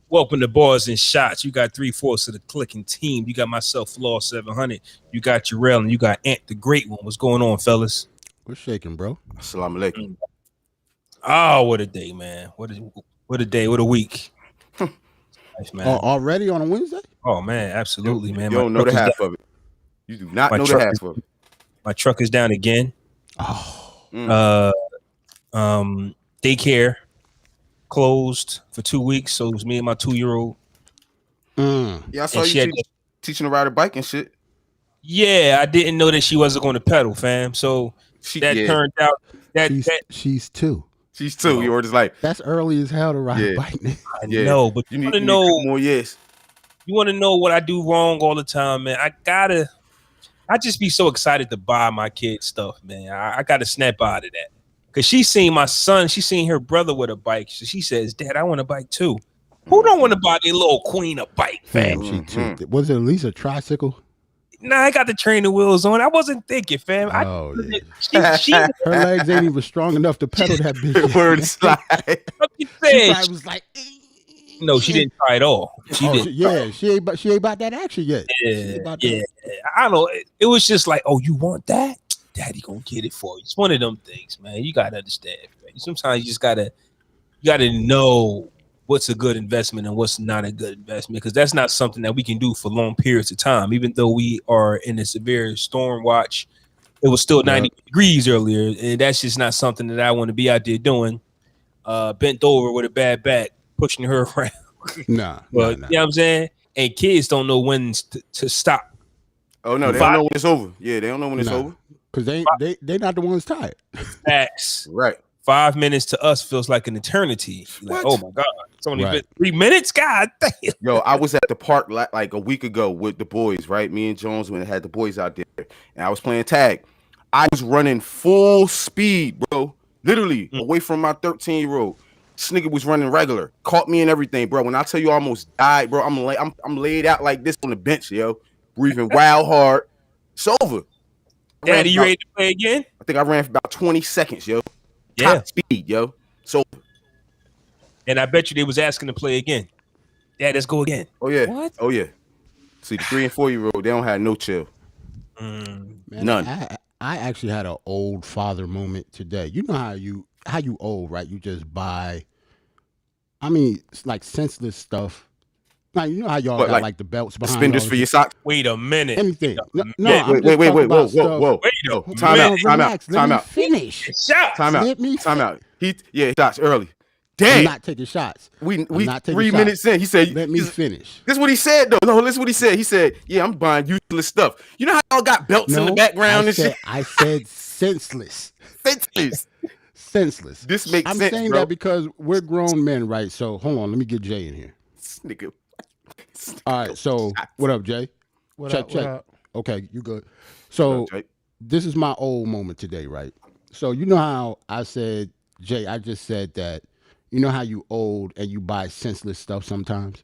Welcome to Barz and Shotz. You got 3/4 of the clicking team. You got myself, Flaw 700. You got Jerrell, and you got Ant, the great one. What's going on, fellas? We're shaking, bro. Assalamu alaikum. Oh, what a day, man. What a day. What a week. Nice, man. Already on a Wednesday? Oh, man. Absolutely, man. You don't know the half of it. You do not know the half of it. My truck is down again. Oh. Daycare closed for 2 weeks, so it was me and my 2-year-old. Yeah, I saw you teaching her to ride a bike and shit. Yeah, I didn't know that she wasn't going to pedal, fam. So turned out that she's 2. She's 2. You were just like, that's early as hell to ride a bike. I know, but you want to know more. Yes, you want to know what I do wrong all the time, man. I just be so excited to buy my kids stuff, man. I gotta snap out of that. Cause she seen my son, she seen her brother with a bike. So she says, Dad, I want a bike too. Who don't want to buy their little queen a bike, fam? She too. Was it at least a tricycle? Nah, I got the trainer wheels on. I wasn't thinking, fam. Her legs ain't even strong enough to pedal that bitch. Word slide. She was like, no, she didn't try at all. She ain't about that action yet. Yeah. I don't know. It was just like, oh, you want that? Daddy gonna get it for you. It's one of them things, man. You gotta understand, man. Sometimes you just gotta know what's a good investment and what's not a good investment, because that's not something that we can do for long periods of time. Even though we are in a severe storm watch, it was still 90 degrees earlier, and that's just not something that I want to be out there doing. Bent over with a bad back, pushing her around. Nah. You know what I'm saying? And kids don't know when to stop. Oh no, they don't know when it's over. Yeah, they don't know when it's over. Because they not the ones tired. Facts. Right. 5 minutes to us feels like an eternity. Like, oh my God, it's only been 3 minutes. God damn. Yo, I was at the park like a week ago with the boys, right? Me and Jones when had the boys out there, and I was playing tag. I was running full speed, bro. Literally away from my 13-year-old. This nigga was running regular, caught me and everything, bro. When I tell you I almost died, bro, I'm laid out like this on the bench, yo, breathing wild hard. It's over. Daddy, you ready to play again? I think I ran for about 20 seconds, yo. Yeah. Top speed, yo. So, and I bet you they was asking to play again. Dad, let's go again. Oh yeah. What? Oh yeah. See, the 3 and 4-year-old, they don't have no chill. Man, None. I actually had an old father moment today. You know how you old, right? You just buy. I mean, it's like senseless stuff. Like, you know how y'all got like the belts behind suspenders for your socks. Wait a minute. Anything. Wait. Whoa. Wait Time out. Finish. Time out. Shots early. Damn. I'm not taking shots. We 3 minutes in. He said, "Let me finish." This is what he said, though. No, listen what he said. He said, "Yeah, I'm buying useless stuff." You know how y'all got belts in the background and shit. I said senseless. Senseless. This makes sense, I'm saying bro. that because we're grown men, right? So hold on, let me get Jay in here. Nigga. All right, so what up, Jay? Check. Okay, you good. So this is my old moment today, right? So you know how I said, Jay, I just said that, you know how you old and you buy senseless stuff sometimes?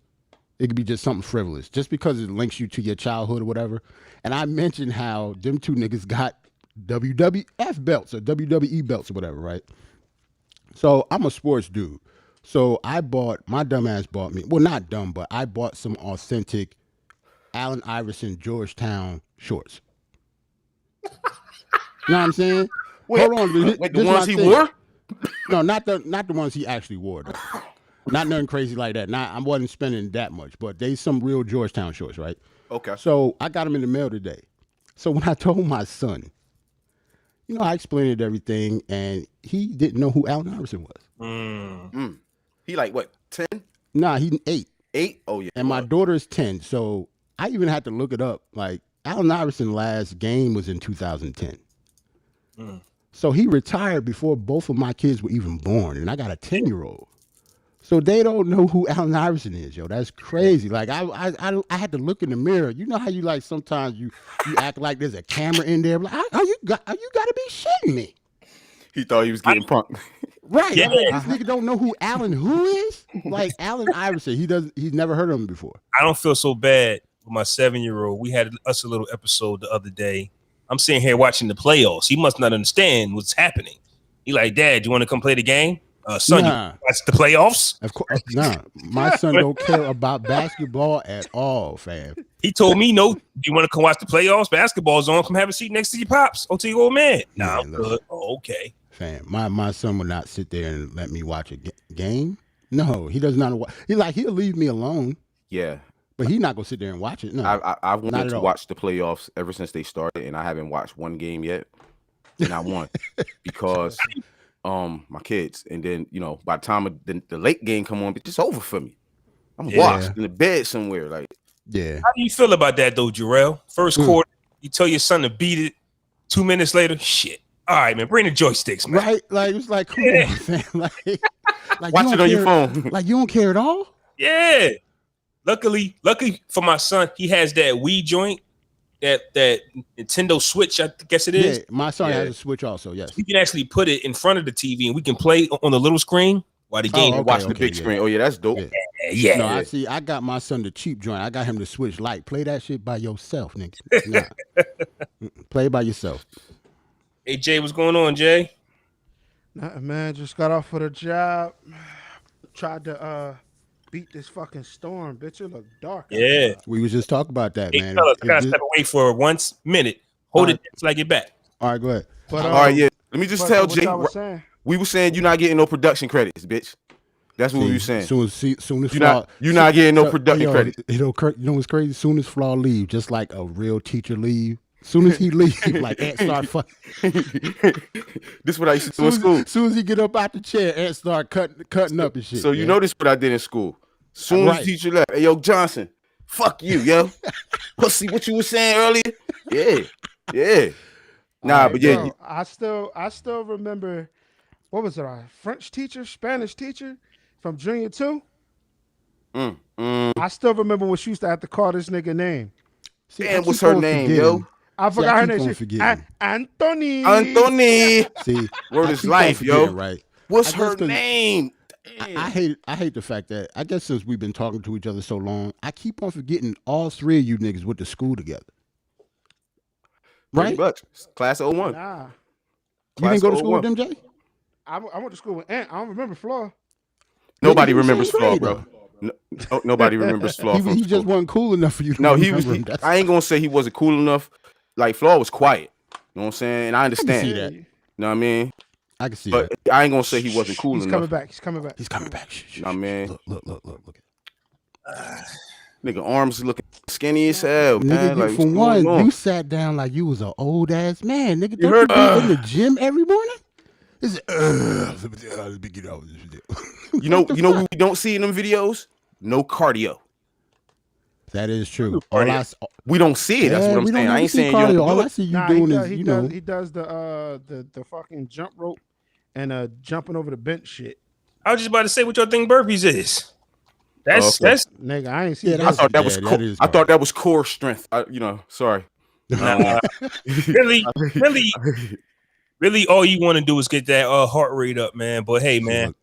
It could be just something frivolous, just because it links you to your childhood or whatever. And I mentioned how them two niggas got WWF belts or WWE belts or whatever, right? So I'm a sports dude. So my dumb ass bought me, well, not dumb, but I bought some authentic Allen Iverson Georgetown shorts. You know what I'm saying? Wait, hold on. Wait, the ones he wore? No, not the ones he actually wore, though. Not nothing crazy like that. I wasn't spending that much, but they some real Georgetown shorts, right? Okay. So I got them in the mail today. So when I told my son, I explained everything, and he didn't know who Allen Iverson was. He like what, 10? Nah, he's 8. 8? Oh, yeah. And my daughter is 10, so I even had to look it up. Like, Allen Iverson's last game was in 2010. So he retired before both of my kids were even born, and I got a 10-year-old. So they don't know who Allen Iverson is, yo. That's crazy. Like, I had to look in the mirror. You know how you, like, sometimes you act like there's a camera in there? Like, you got to be shitting me. He thought he was getting punked. Right. Yeah. This nigga don't know who Allen who is? Like, Allen Iverson. He's never heard of him before. I don't feel so bad with my 7-year-old. We had us a little episode the other day. I'm sitting here watching the playoffs. He must not understand what's happening. He like, Dad, you want to come play the game? Son, you watch the playoffs? Of course, nah. My son don't care about basketball at all, fam. He told me, no, do you want to come watch the playoffs? Basketball's on. Come have a seat next to your pops. Or to your old man. Nah, I'm good. Oh, okay. Fam, my son would not sit there and let me watch a game. No, he does not. He'll leave me alone. Yeah. But he's not going to sit there and watch it. No, I've wanted to watch the playoffs ever since they started, and I haven't watched one game yet. And I won because my kids. And then, by the time the late game come on, it's just over for me. I'm washed in the bed somewhere. Like, yeah. How do you feel about that, though, Jerrell? First quarter, you tell your son to beat it. 2 minutes later, shit. All right, man, bring the joysticks, man. Right? Like, it's like, come on, man. Like watch it on your phone. Like, you don't care at all? Yeah. Luckily for my son, he has that Wii joint, that Nintendo Switch, I guess it is. Yeah, my son has a Switch also, yes. We can actually put it in front of the TV, and we can play on the little screen while the game. Watch the big screen. Oh, yeah, that's dope. Yeah. No, I got my son the cheap joint. I got him the Switch Lite. Play that shit by yourself, nigga. Nah. Play by yourself. Hey, Jay, what's going on, Jay? Nothing, man. Just got off for the job. Tried to beat this fucking storm, bitch. It looked dark. Yeah. We was just talking about that, man. Fellas, I gotta step away for 1 minute. Hold it until I get back. All right, go ahead. But, all right, yeah. Let me just tell Jay. We were saying you're not getting no production credits, bitch. That's what we were saying. Soon as you're not getting no production credits. Kirk, you know what's crazy? Soon as Flaw leave, just like a real teacher leave. Soon as he leave, like Ant start fucking. This is what I used to do in school. Soon as he get up out the chair, Ant start cutting up and shit. So you know this what I did in school. Soon as the teacher left, hey yo Johnson, fuck you, yo. Pussy, what you was saying earlier? Yeah. Nah, right, but yeah. Bro, I still remember, what was it? Our French teacher, Spanish teacher from Junior 2. I still remember when she used to have to call this nigga name. See, damn, what's her name, yo? I forgot her name. Anthony. See, word is life, yo. Right. What's her name? I hate the fact that I guess since we've been talking to each other so long, I keep on forgetting all three of you niggas went to school together. Right? Much. Class of 01. Nah. You didn't go to school with them, Jay? I went to school with Ant. I don't remember Flaw. Nobody remembers Flaw, bro. Nobody remembers Flaw. He just wasn't cool enough for you to remember him. I ain't gonna say he wasn't cool enough. Like, Flaw was quiet. You know what I'm saying? And I understand that. You know what I mean? I can see that. But I ain't gonna say he wasn't cool enough. He's coming back. He's coming back. You know what I mean? Look. Nigga, arms looking skinny as hell, man. Nigga, like, for one, you sat down like you was an old ass man. Nigga, don't you be in the gym every morning? Let me get out of this video. You know what we don't see in them videos? No cardio. That is true. We don't see it. That's what I'm saying. I ain't saying cardio. You don't all I see you doing is he does the fucking jump rope and jumping over the bench shit. I was just about to say what your thing burpees is. That's nigga. I ain't seen. I thought that was I thought that was core strength. Sorry. Really, all you want to do is get that heart rate up, man. But hey, man,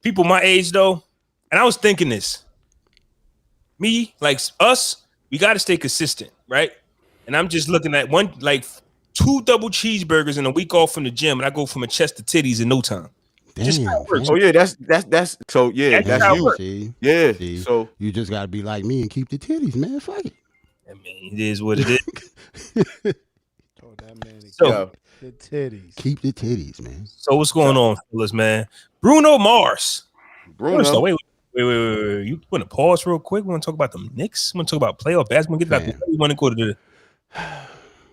people my age though, and I was thinking this. Me, like us, we got to stay consistent, right? And I'm just looking at 2 double cheeseburgers in a week off from the gym, and I go from a chest to titties in no time. Damn, just how it works. Oh yeah, that's so yeah, that's you. See? Yeah. See? So you just gotta be like me and keep the titties, man. Fuck it. I mean, it is what it is. Told that man the titties. Keep the titties, man. So what's going on, fellas, man? Bruno Mars. Bruno. First, wait. You want to pause real quick? We want to talk about the Knicks? We want to talk about playoff basketball? Get that. You want to go to the...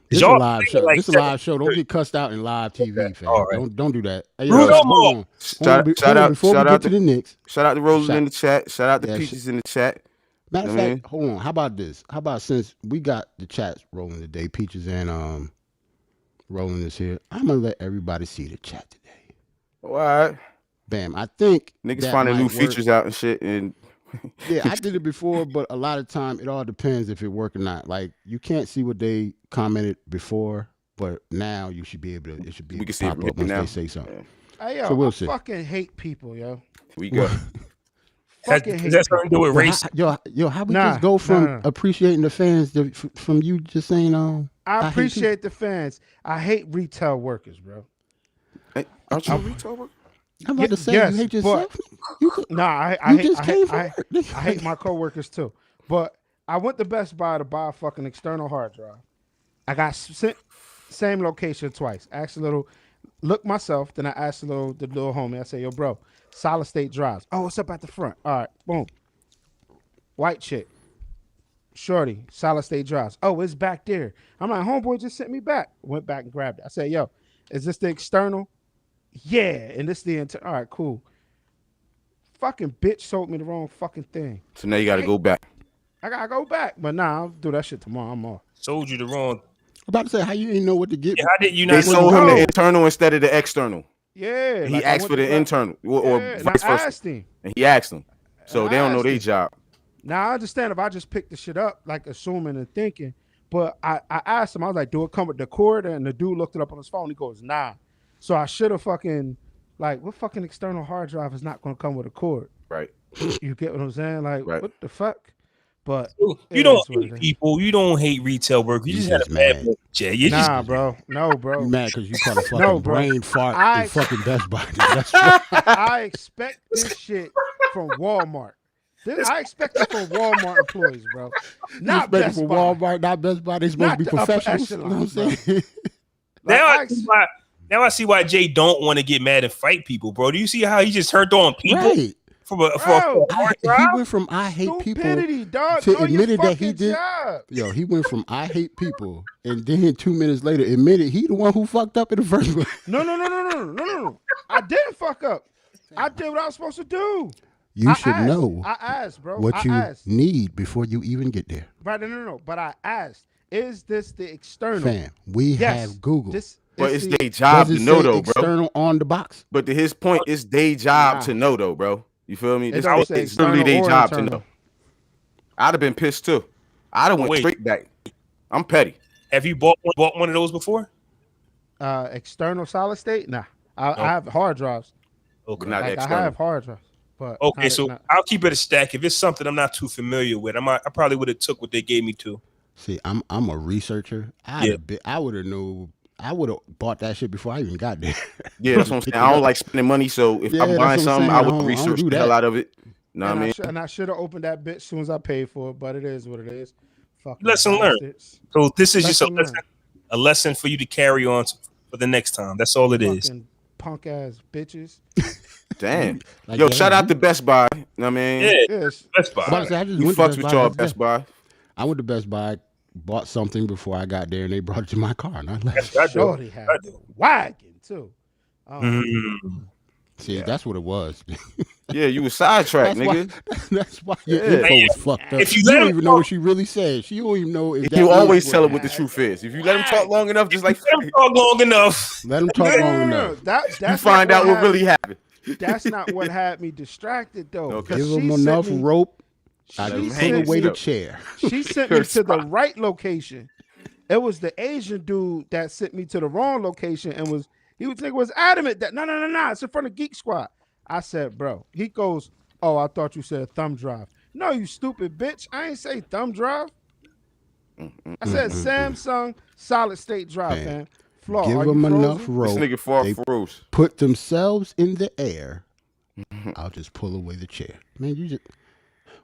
This is a live show. This is a live show. Don't get cussed out in live TV, fam. Right. Don't do that. Hey, Bruno, shout out to the Knicks. Shout out to Rosen in the chat. Shout out to Peaches in the chat. Matter of fact, hold on. How about this? How about since we got the chats rolling today, Peaches and Rolling is here, I'm gonna let everybody see the chat today. All right. Bam. I think niggas finding new features out and shit. And yeah, I did it before, but a lot of time it all depends if it work or not. Like you can't see what they commented before, but now you should be able to. It should be able to pop up once they say something. Yeah. Hey, yo, so we'll I see. Fucking hate people, yo. We go. Is that something to do with race? Yo, how we just go from appreciating the fans from you just saying, I appreciate the fans. I hate retail workers, bro. Hey, aren't you a retail worker? I'm about to say you hate yourself. I hate my coworkers too. But I went to Best Buy to buy a fucking external hard drive. I got sent same location twice. Asked a little, look myself. Then I asked the little homie. I said, "Yo, bro, solid state drives. Oh, it's up at the front. All right, boom. White chick, shorty, solid state drives. Oh, it's back there. I'm like, homeboy just sent me back. Went back and grabbed it. I said, yo, is this the external? Yeah, and this the internal. All right, cool. Fucking bitch sold me the wrong fucking thing. So now you got to go back. I got to go back. But nah, I'll do that shit tomorrow. I'm off. Sold you the wrong. I'm about to say, how you didn't know what to get? Yeah, how did you not? They sold him the internal instead of the external. Yeah. He asked for the internal or vice versa. Asked him. And he asked him. So they don't know their job. Now, I understand if I just pick the shit up, like assuming and thinking. But I asked him, I was like, do it come with the cord? And the dude looked it up on his phone. He goes, nah. So I should have fucking, like, what fucking external hard drive is not going to come with a cord? Right. You get what I'm saying? Like, what the fuck? But you don't hate people. You don't hate retail workers. You just had a bad book, Jay. Nah, bro. No, bro. You mad because you caught a fucking brain fart in fucking Best Buy. That's I expect this shit from Walmart. I expect it from Walmart employees, bro. Not Best Buy. Walmart, not Best Buy. They supposed to be professionals. You know what I'm saying? Now I see why Jay don't want to get mad and fight people, bro. Do you see how he just hurt on people? Right. He went from I hate people to admitted that he did. Yo, he went from I hate people, and then 2 minutes later admitted he the one who fucked up in the first place. No. I didn't fuck up. I did what I was supposed to do. You should know I asked, bro. what you need before you even get there. Right, no. But I asked, is this the external? Fam, we have Google. But it's their job to know, though, bro. External on the box. But to his point, it's their job to know, though, bro. You feel me? It's literally their job to know. I'd have been pissed, too. I'd have went straight back. I'm petty. Have you bought one of those before? External solid state? Nah. I have hard drives. Okay. Like, I have hard drives. But okay, so I'll keep it a stack. If it's something I'm not too familiar with, I probably would have took what they gave me to. See, I'm a researcher. I would have known. I would have bought that shit before I even got there. Yeah, that's what I'm saying. I don't like spending money, so if I'm buying something, I would research the hell out of it. Know what I mean? And I should have opened that bitch as soon as I paid for it, but it is what it is. Lesson learned. So this is just a lesson for you to carry on for the next time. That's all it is. Punk ass bitches. Damn. Yo, shout out to Best Buy. You know what I mean? Yeah, Best Buy. You fucks with y'all Best Buy. I went to Best Buy, bought something before I got there, and they brought it to my car. And I left. Shorty had a wagon, too. See, that's what it was. Yeah, you was sidetracked, nigga. That's why your info was fucked up. You don't even know what she really said. She don't even know if you always tell her what the truth is. If you let him talk long enough, just like let him talk long enough. Let him talk long enough. You find out what really happened. That's not what had me distracted, though. Okay. Give him enough rope. I just pull away the chair. She sent me to the right location. It was the Asian dude that sent me to the wrong location and was adamant that no, it's in front of Geek Squad. I said, bro. He goes, oh, I thought you said thumb drive. No, you stupid bitch. I ain't say thumb drive. I said Samsung solid state drive, man. Flaw, give them enough rope. This nigga far froze. Put themselves in the air. I'll just pull away the chair. Man, you just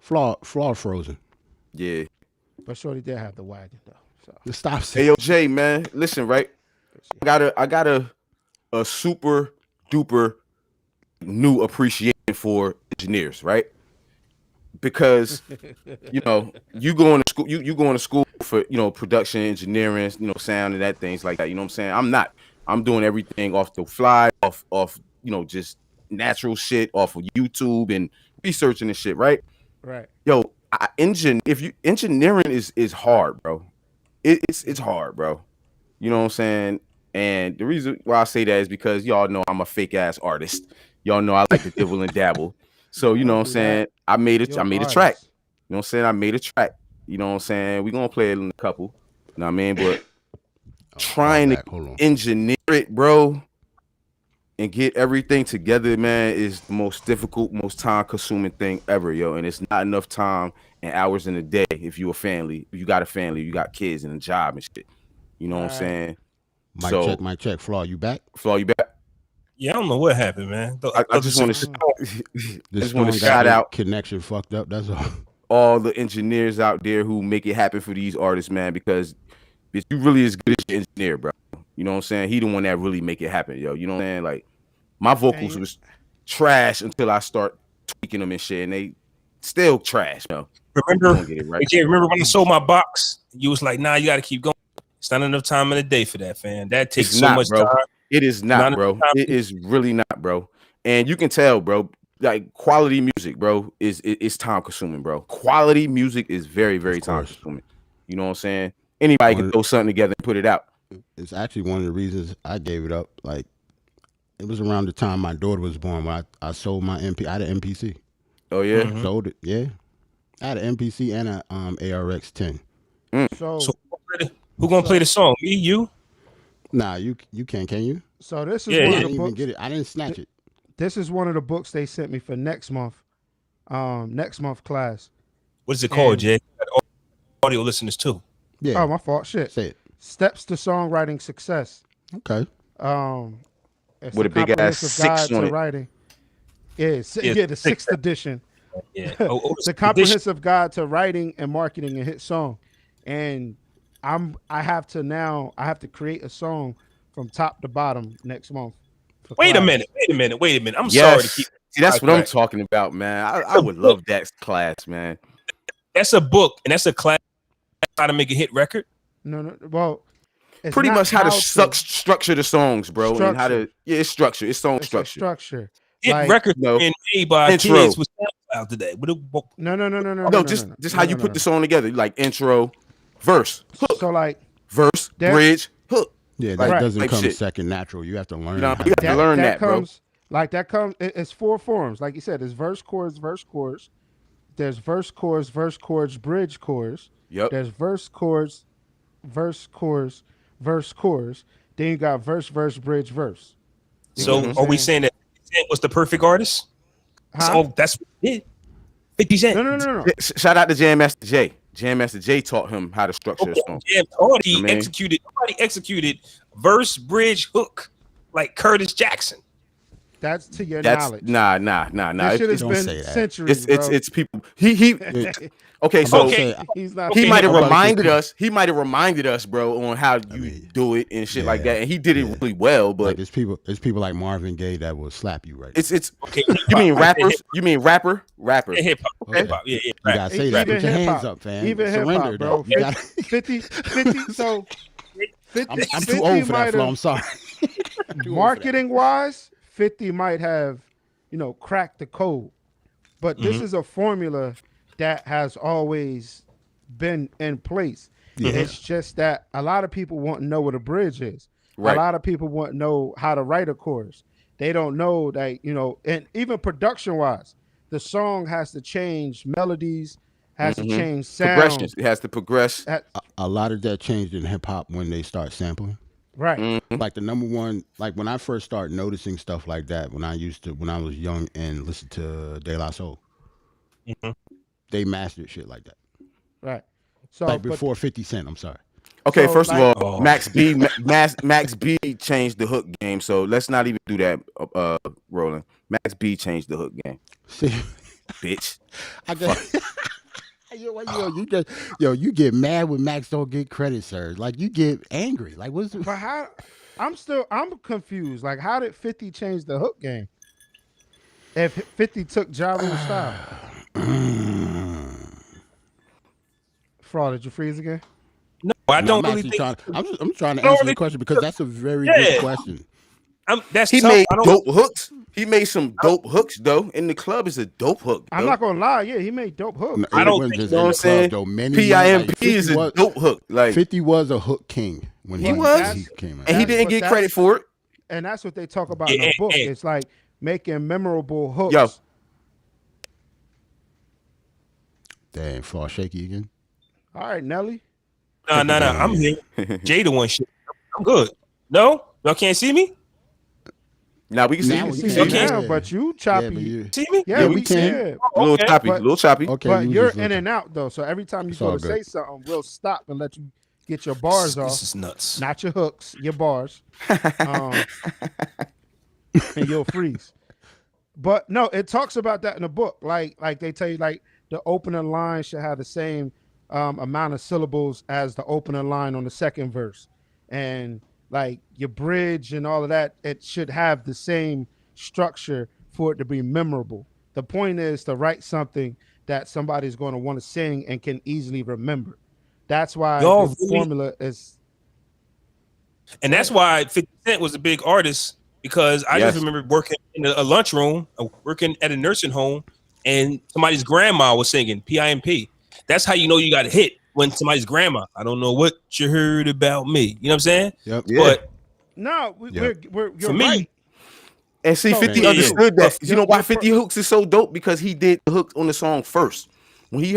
Flaw frozen. Yeah. But shorty did have the wagon though. So stop. Hey yo, Jay, man, listen, right? I got a super duper new appreciation for engineers, right? Because you going to school, you going to school for production, engineering, sound and that things like that. You know what I'm saying? I'm not. I'm doing everything off the fly, off just natural shit off of YouTube and researching and shit, right? Right. Yo, engineering is hard, bro. It's hard, bro. You know what I'm saying? And the reason why I say that is because y'all know I'm a fake ass artist. Y'all know I like to dibble and dabble. So you know what I'm saying? I made a track. You know what I'm saying? I made a track. You know what I'm saying? We're gonna play it in a couple. You know what I mean? But trying to engineer it, bro, and get everything together, man, is the most difficult, most time-consuming thing ever, yo. And it's not enough time and hours in a day if you got a family, you got kids and a job and shit. You know what I'm saying? Mic check. Flaw, you back? Flaw, you back? Yeah, I don't know what happened, man. I just want to shout out. Connection fucked up. That's all the engineers out there who make it happen for these artists, man. Because bitch, you really as good as your engineer, bro. You know what I'm saying? He the one that really make it happen, yo. You know what I'm saying? Like my vocals was trash until I start tweaking them and shit, and they still trash, yo. Remember when I sold my box? You was like, nah, you got to keep going. It's not enough time in the day for that, fam. That takes so much time. It is not, bro. It is really not, bro. And you can tell, bro. Like quality music, bro, is time consuming, bro. Quality music is very, very time consuming. You know what I'm saying? Anybody can throw something together and put it out. It's actually one of the reasons I gave it up. Like it was around the time my daughter was born when I sold my MP. I had an MPC. Oh yeah, sold it. Yeah, I had an MPC and a ARX 10. So who gonna play the song? Me, you? Nah, you can you? So this is one of the books. I didn't even get it. I didn't snatch it. This is one of the books they sent me for next month class. What is it called, Jay? Audio listeners too. Yeah. Oh, my fault. Shit. Say it. Steps to Songwriting Success. Okay. It's with a big ass 6 on it. Writing. Yeah, the 6th edition. Yeah. The comprehensive guide to writing and marketing a hit song. And I have to create a song from top to bottom next month. Wait a minute. I'm sorry to keep. See, that's what I'm talking about, man. I would love that class, man. That's a book, and that's a class how to make a hit record. No. Well, pretty much how to structure the songs, bro, and how to it's structure. It's song structure. Structure. Hit record being made by kids with SoundCloud today. No. Just how you put the song together, like intro, verse, hook. So like verse, bridge, hook. Yeah, that doesn't come second natural. You have to learn. You have to learn that, bro. It's 4 forms. Like you said, it's verse, chorus, verse, chorus. There's verse, chorus, bridge, chorus. Yep. There's verse, chorus, verse, chorus. Then you got verse, bridge, verse. So are we saying that 50 Cent was the perfect artist? Huh? So that's what he did. 50 Cent. No. Shout out to Jam Master Jay. Jam Master Jay taught him how to structure a song. Nobody executed verse, bridge, hook like Curtis Jackson. That's to your knowledge. Nah. This shit has been centuries. It's people. He might have reminded us. He might have reminded us, bro, on how you do it and shit like that. And he did it really well. But like it's people like Marvin Gaye that will slap you right. It's okay. You mean rappers? You mean rapper? Yeah, hip hop. Okay. Hip hop. Yeah. You gotta say that. Put your hands up, fam. Even hip hop, bro. 50. So 50. I'm too old for that, Flaw. I'm sorry. Marketing wise, 50 might have, cracked the code, but this is a formula that has always been in place. Yeah. It's just that a lot of people want to know what a bridge is. Right. A lot of people want to know how to write a chorus. They don't know that, and even production wise, the song has to change melodies, has to change sound. Progressions. It has to progress. A lot of that changed in hip hop when they start sampling. Right. Like the number one, like when I first started noticing stuff like that, when I was young and listened to De La Soul, they mastered shit like that. Right. So like before 50 Cent, I'm sorry. Okay, so first of all, Max B changed the hook game, so let's not even do that, Roland. Max B changed the hook game. Bitch. You get mad when Max don't get credit, sir. Like you get angry. Like what's the... But how I'm confused. Like how did 50 change the hook game? If 50 took Ja Rule's style. Flaw, did you freeze again? No, I don't really think. I'm trying to answer the question because that's a very good question. He made dope hooks. He made some dope hooks though. In the club is a dope hook. I'm not gonna lie, yeah, he made dope hooks. I don't think, you know what I'm saying? PIMP is a dope hook. Like 50 was a hook king when he came out, and he didn't get credit for it. And that's what they talk about in the book. It's like making memorable hooks. Yo. Damn, Flaw shaky again. All right, Nelly. No. I'm here. Jada one shit. I'm good. No, y'all can't see me. Now we can see you now, but you choppy. Yeah, see me? Yeah, we can. A little choppy. Okay, but you're in and out though. So every time you go to say something, we'll stop and let you get your bars off. This is nuts. Not your hooks, your bars. And you'll freeze. But no, it talks about that in the book. Like they tell you, like the opening line should have the same amount of syllables as the opening line on the second verse, and like your bridge and all of that, it should have the same structure for it to be memorable. The point is to write something that somebody's going to want to sing and can easily remember. That's why the formula is. And that's why 50 Cent was a big artist, because I just remember working in a lunchroom, working at a nursing home, and somebody's grandma was singing PIMP. That's how you know you got a hit. When somebody's grandma, I don't know what you heard about me. You know what I'm saying? Yep. Yeah. But no, you're for me. right. And see, 50 understood that. You know why 50 hooks is so dope? Because he did the hook on the song first. When he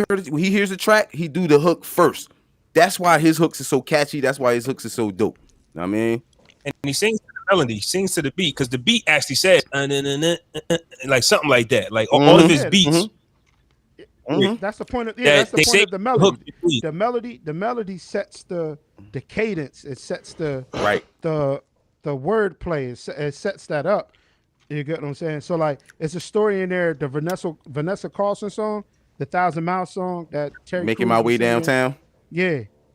hears the track, he do the hook first. That's why his hooks is so catchy. That's why his hooks is so dope. You know what I mean? And he sings to the melody, sings to the beat, because the beat actually says like something like that. Like all of his beats. That's the point of that's the point of the melody. The melody sets the cadence. It sets the word play. It sets that up. You get what I'm saying? So like it's a story in there. The Vanessa Carlson song, the 1,000 Mile song that Terry Making Crews My Way was singing. Downtown.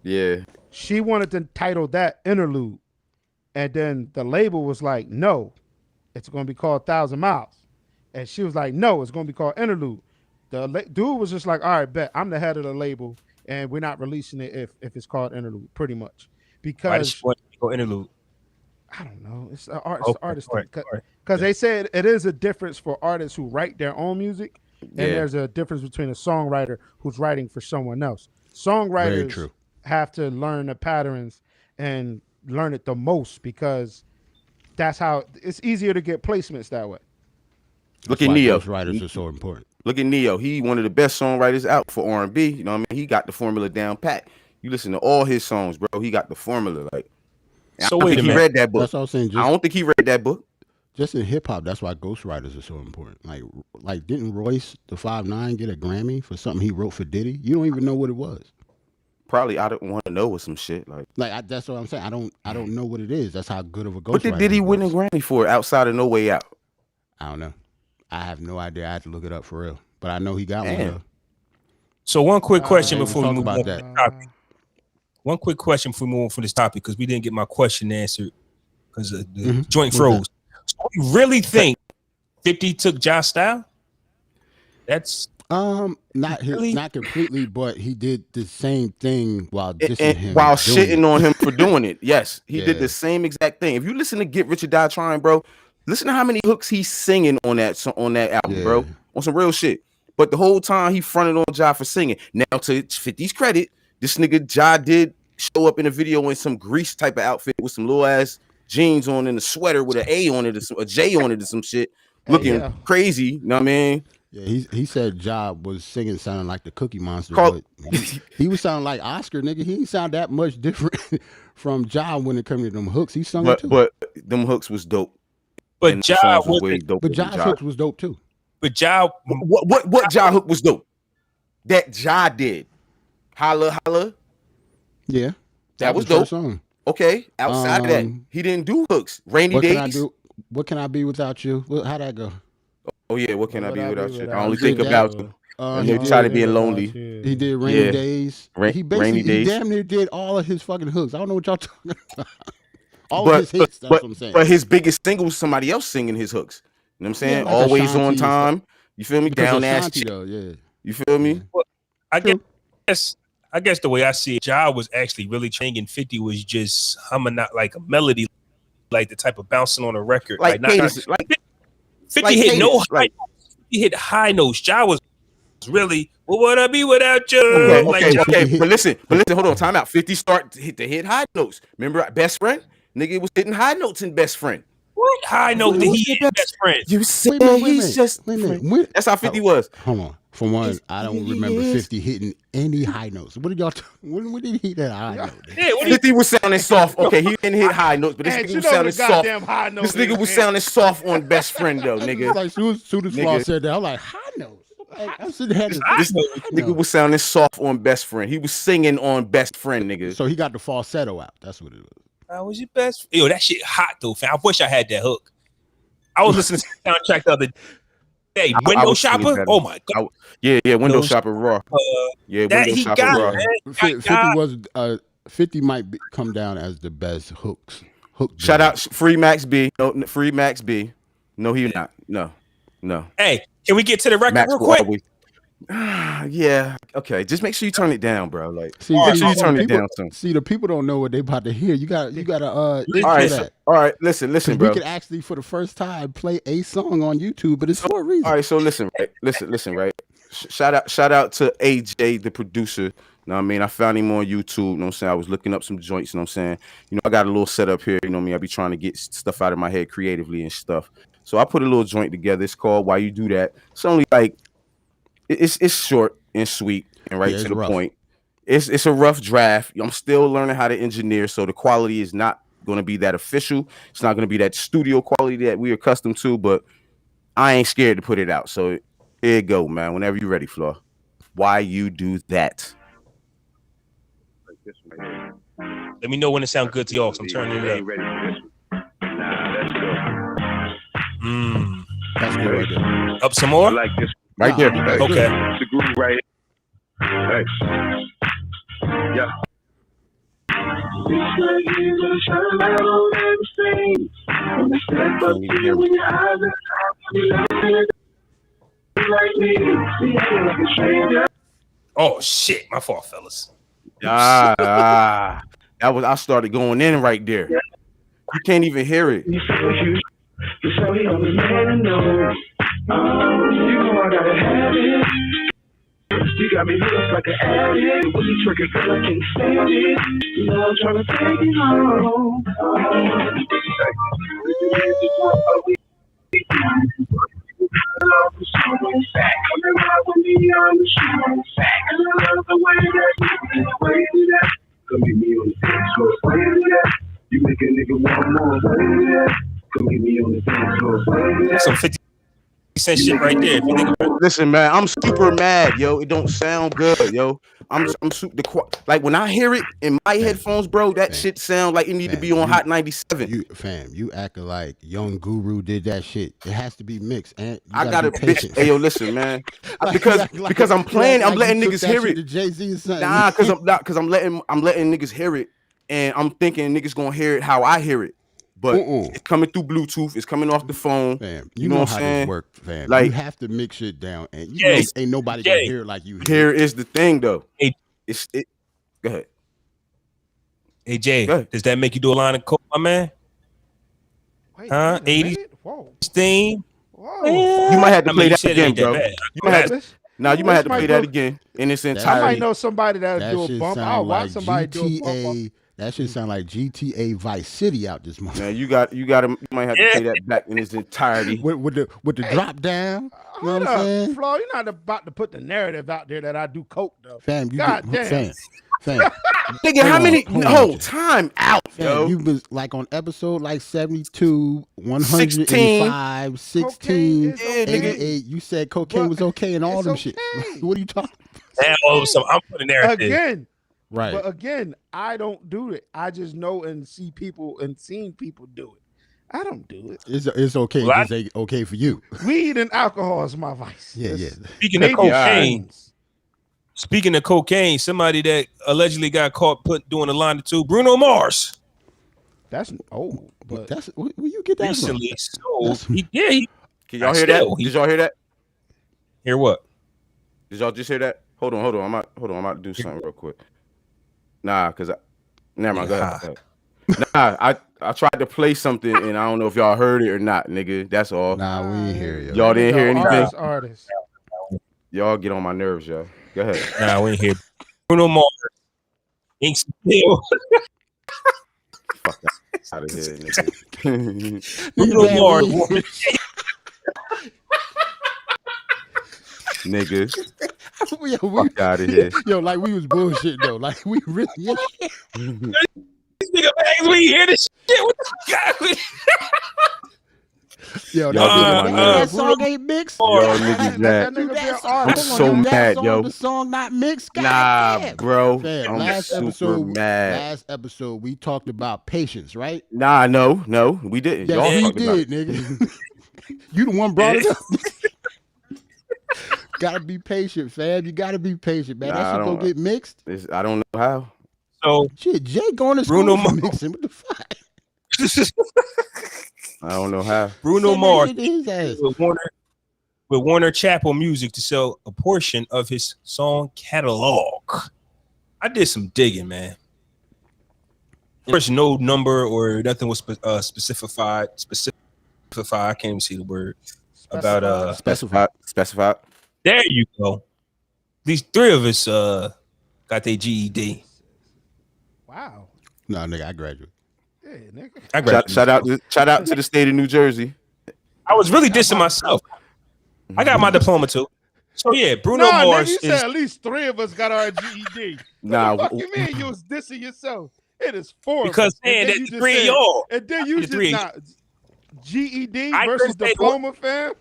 Yeah. She wanted to title that Interlude, and then the label was like, "No, it's going to be called 1,000 Miles," and she was like, "No, it's going to be called Interlude." The dude was just like, all right, bet I'm the head of the label, and we're not releasing it if it's called Interlude, pretty much. Because why does she want to go Interlude? I don't know. It's an artist thing. Because they said it is a difference for artists who write their own music, and there's a difference between a songwriter who's writing for someone else. Songwriters have to learn the patterns and learn it the most, because that's how it's easier to get placements that way. Look at Neo. Writers are so important. Look at Neo. He one of the best songwriters out for R&B. You know what I mean? He got the formula down pat. You listen to all his songs, bro. He got the formula. Like, so I don't think he read that book. That's what I was saying. I don't think he read that book. Just in hip hop, that's why ghostwriters are so important. Like didn't Royce the 5'9" get a Grammy for something he wrote for Diddy? You don't even know what it was. Probably I don't want to know what some shit that's what I'm saying. I don't know what it is. That's how good of a ghostwriter. What did Diddy win a Grammy for outside of No Way Out? I don't know. I have no idea. I had to look it up for real. But I know he got one though. So one quick question before we move about on that. to the topic. One quick question before we move on from this topic, because we didn't get my question answered because the joint froze. So you really think 50 took Ja's style? That's not completely, but he did the same thing while dissing him, while shitting on him for doing it. Yes, he did the same exact thing. If you listen to Get Rich or Die Trying, bro, listen to how many hooks he's singing on that album, bro, on some real shit. But the whole time he fronted on Ja for singing. Now to 50's credit, this nigga Ja did show up in a video in some Grease type of outfit with some little ass jeans on and a sweater with an A on it or a J on it or some shit, looking crazy. You know what I mean? Yeah, he said Ja was singing sounding like the Cookie Monster, but he was sounding like Oscar, nigga. He didn't sound that much different from Ja when it comes to them hooks. He sung it too. But them hooks was dope. But Ja was dope. But Ja's hooks was dope too. But Ja, what Ja hook was dope? That Ja did. Holla holla. Yeah, that was dope. Song. Okay, outside of that, he didn't do hooks. Rainy Days. What can I be without you? How'd that go? Oh yeah, what can I be without you? I only think about you. You're tired of being lonely. He did Rainy Days. He damn near did all of his fucking hooks. I don't know what y'all talking about. All of his hits. That's what I'm saying. But his biggest single was somebody else singing his hooks. You what I'm saying? Like always on time. You feel me? Down ass chick. Though, yeah. You feel me? Well, I guess the way I see it, Ja was actually really trying, and 50 was just humming out like a melody, like the type of bouncing on a record. Like 50 hit no high notes. He hit high notes. Ja was really, what would I be without you? Okay. But listen, hold on, time out. 50 hit high notes. Remember Best Friend? Nigga was hitting high notes in Best Friend. What high note did he hit Best Friend? You said he's just that's how 50 was. Hold on. For one, I don't remember 50 hitting any high notes. What did y'all? When did he hit that high note? Yeah, 50 was sounding soft. Okay, he didn't hit high notes, but this nigga was sounding soft. This nigga was sounding soft on Best Friend though, nigga. Like soon as Flaw said that, I'm like high notes. I'm sitting there. This nigga was sounding soft on Best Friend. He was singing on Best Friend, nigga. So he got the falsetto out. That's what it was. How was your best? Yo, that shit hot though, fam. I wish I had that hook. I was listening to the soundtrack the other day. Window Shopper. Oh my god. Yeah. Window Shopper Raw. Window Shopper Raw. 50 might come down as the best hook. Shout out Free Max B. No, Free Max B. No, he not. No. Hey, can we get to the record Max real quick? Yeah. Okay. Just make sure you turn it down, bro. Like, make sure you turn it down. See, the people don't know what they about to hear. You gotta. All right. Listen, bro. We could actually, for the first time, play a song on YouTube, but it's for a reason. All right. So listen, right. Shout out to AJ, the producer. You know what I mean? I found him on YouTube. You know what I'm saying? I was looking up some joints. You know what I'm saying? You know, I got a little setup here. You know what I mean? I be trying to get stuff out of my head creatively and stuff. So I put a little joint together. It's called Why You Do That. It's only like. It's short and sweet and right to the point. It's a rough draft. I'm still learning how to engineer, so the quality is not going to be that official. It's not going to be that studio quality that we're accustomed to, but I ain't scared to put it out. So here you go, man. Whenever you're ready, Flaw. Why You Do That. Let me know when it sounds good to y'all, because I'm turning it up. Let's go. That's good right there. Up some more? I like this. Right there. Okay. The groove right here. Hey. Yeah. Oh shit, my fault, fellas. I started going in right there. You can't even hear it. You know I gotta have it. You got me hooked like an addict. When you trigger, girl, I can't stand it. You know I'm trying to take it home. Come meet me on the dance floor. You make a nigga want more. Come meet me on the dance floor. That's some 50 cent shit right there. If you think about it. Listen, man, I'm super mad, yo. It don't sound good, yo. I'm like when I hear it in my headphones, bro. That shit sound like it need to be on Hot 97. You acting like Young Guru did that shit. It has to be mixed, and I gotta bitch. Hey, yo, listen, man. because I'm playing, I'm letting niggas hear it. Nah, because I'm letting niggas hear it, and I'm thinking niggas gonna hear it how I hear it. But it's coming through Bluetooth. It's coming off the phone. Fam, you know how this works, fam. Like, you have to mix shit down, and ain't nobody gonna hear it like you. Here is the thing, though. Hey, Go ahead. Hey Jay, does that make you do a line of coke, my man? Wait, 80s theme. Whoa. You might have to play that again, bro. You might have to play that again in its entirety. I might know somebody that'll do a bump. I'll watch somebody do a bump. That should sound like GTA Vice City out this month. Man, you might have to play that back in its entirety with the drop down. You know what I'm saying? Flaw, you're not about to put the narrative out there that I do coke though. Fam, God damn. Fam. Nigga, how many whole time out, fam, yo? You was like on episode like 72, 105, 16, 88. You said cocaine was okay and all them shit. What are you talking about? I'm putting narrative again. Right. But again, I don't do it. I just know and see people and seen people do it. I don't do it. It's okay. Well, it's okay for you. Weed and alcohol is my vice. Yeah. Speaking of cocaine, somebody that allegedly got caught doing a line or two, Bruno Mars. That's but that's where you get that recently. from? So he Can y'all hear that? Did y'all hear that? Hear what? Did y'all just hear that? Hold on. I'm about to do something real quick. Nah, cause never mind. Go ahead. Nah, I tried to play something and I don't know if y'all heard it or not, nigga. That's all. Nah, we ain't hear you. Y'all didn't hear anything. Artists. Y'all get on my nerves, y'all. Go ahead. Nah, we ain't hear. Bruno Mars. Ink Spill. Fuck that. Out of here, nigga. Bruno Mars. Nigga. Fuck out of here. Yo, like we was bullshit though. Like we really. This nigga bags, we hear this shit. What the fuck? Yo, that song ain't mixed. Yo, niggas mad. I'm so mad, yo. The song not mixed. Nah, bro. Fam, I'm super mad. Last episode, we talked about patience, right? Nah, no, we didn't. Yeah, y'all did, nigga. You the one brought it up. Gotta be patient, fam. You gotta be patient, man. That shit gonna get mixed. I don't know how. So shit, Jay going to school for mixing. What the fuck? I don't know how. Bruno Mars with Warner Chappell Music to sell a portion of his song catalog. I did some digging, man. There's no number or nothing was specified. I can't even see the word. About specified. There you go. These three of us got their GED. Wow. No, nigga, I graduated. Yeah, nigga. Shout out to the state of New Jersey. I was really dissing myself. I got my diploma too. So yeah, Bruno Mars. Nigga, you said at least three of us got our GED. Nah, what the fuck you mean you was dissing yourself? It is four. Because man, that's three of y'all. And then you just not GED versus diploma, fam.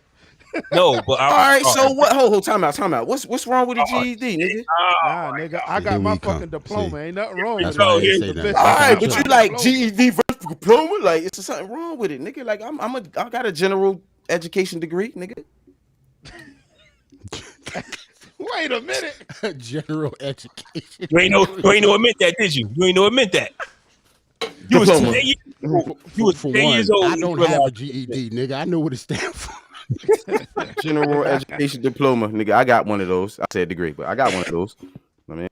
No, but all right. So what? Hold, time out. What's wrong with the GED, nigga? Nah, nigga, I got my fucking diploma. Ain't nothing wrong with it. All right, but you like GED versus diploma? Like, it's something wrong with it, nigga. Like, I got a general education degree, nigga. Wait a minute. General education. You ain't no admit that, did you? You ain't no admit that. You was 10 years old. I don't have a GED, nigga. I know what it stands for. General education diploma, nigga. I got one of those. I said degree, but I got one of those. I mean,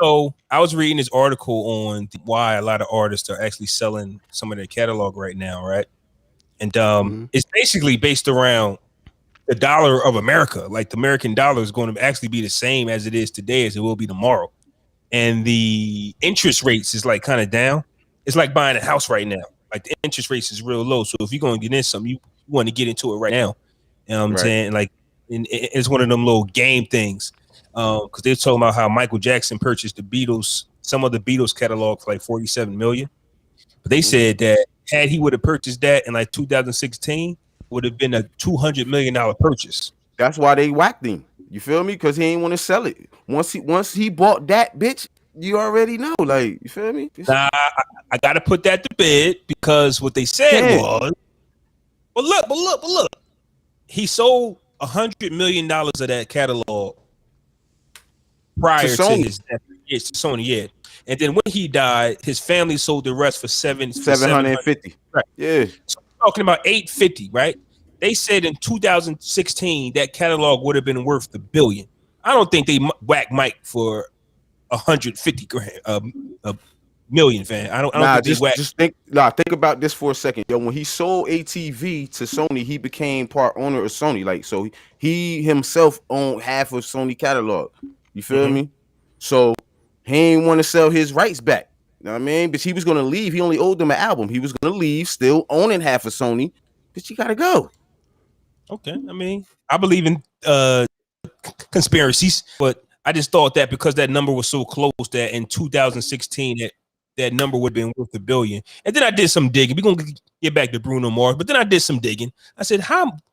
so I was reading this article on why a lot of artists are actually selling some of their catalog right now, right? And it's basically based around the dollar of America. Like the American dollar is going to actually be the same as it is today as it will be tomorrow, and the interest rates is like kind of down. It's like buying a house right now. Like the interest rates is real low. So if you're going to get in something, you want to get into it right now. You know what I'm saying? Like it's one of them little game things. Because they're talking about how Michael Jackson purchased the Beatles, some of the Beatles catalog for like $47 million. But they said that had he would have purchased that in like 2016, would have been a $200 million purchase. That's why they whacked him. You feel me? Because he ain't want to sell it. Once he bought that bitch, you already know. Like, you feel me? Nah, I got to put that to bed because what they said was, but look. He sold $100 million of that catalog prior to his death. Yes, Sony, yeah. And then when he died, his family sold the rest for 750. Right. Yeah. So we're talking about 850, right? They said in 2016 that catalog would have been worth $1 billion. I don't think they whacked Mike for 150 grand, a million, fan. I don't think think about this for a second. Yo, when he sold ATV to Sony, he became part owner of Sony. Like, so he himself owned half of Sony catalog. You feel me? So he ain't want to sell his rights back. You know what I mean? But he was gonna leave. He only owed them an album. He was gonna leave, still owning half of Sony. But you gotta go. Okay, I mean, I believe in conspiracies, but I just thought that because that number was so close that in 2016 that number would have been worth $1 billion. And then I did some digging. We're gonna get back to Bruno Mars, but then I did some digging. I said,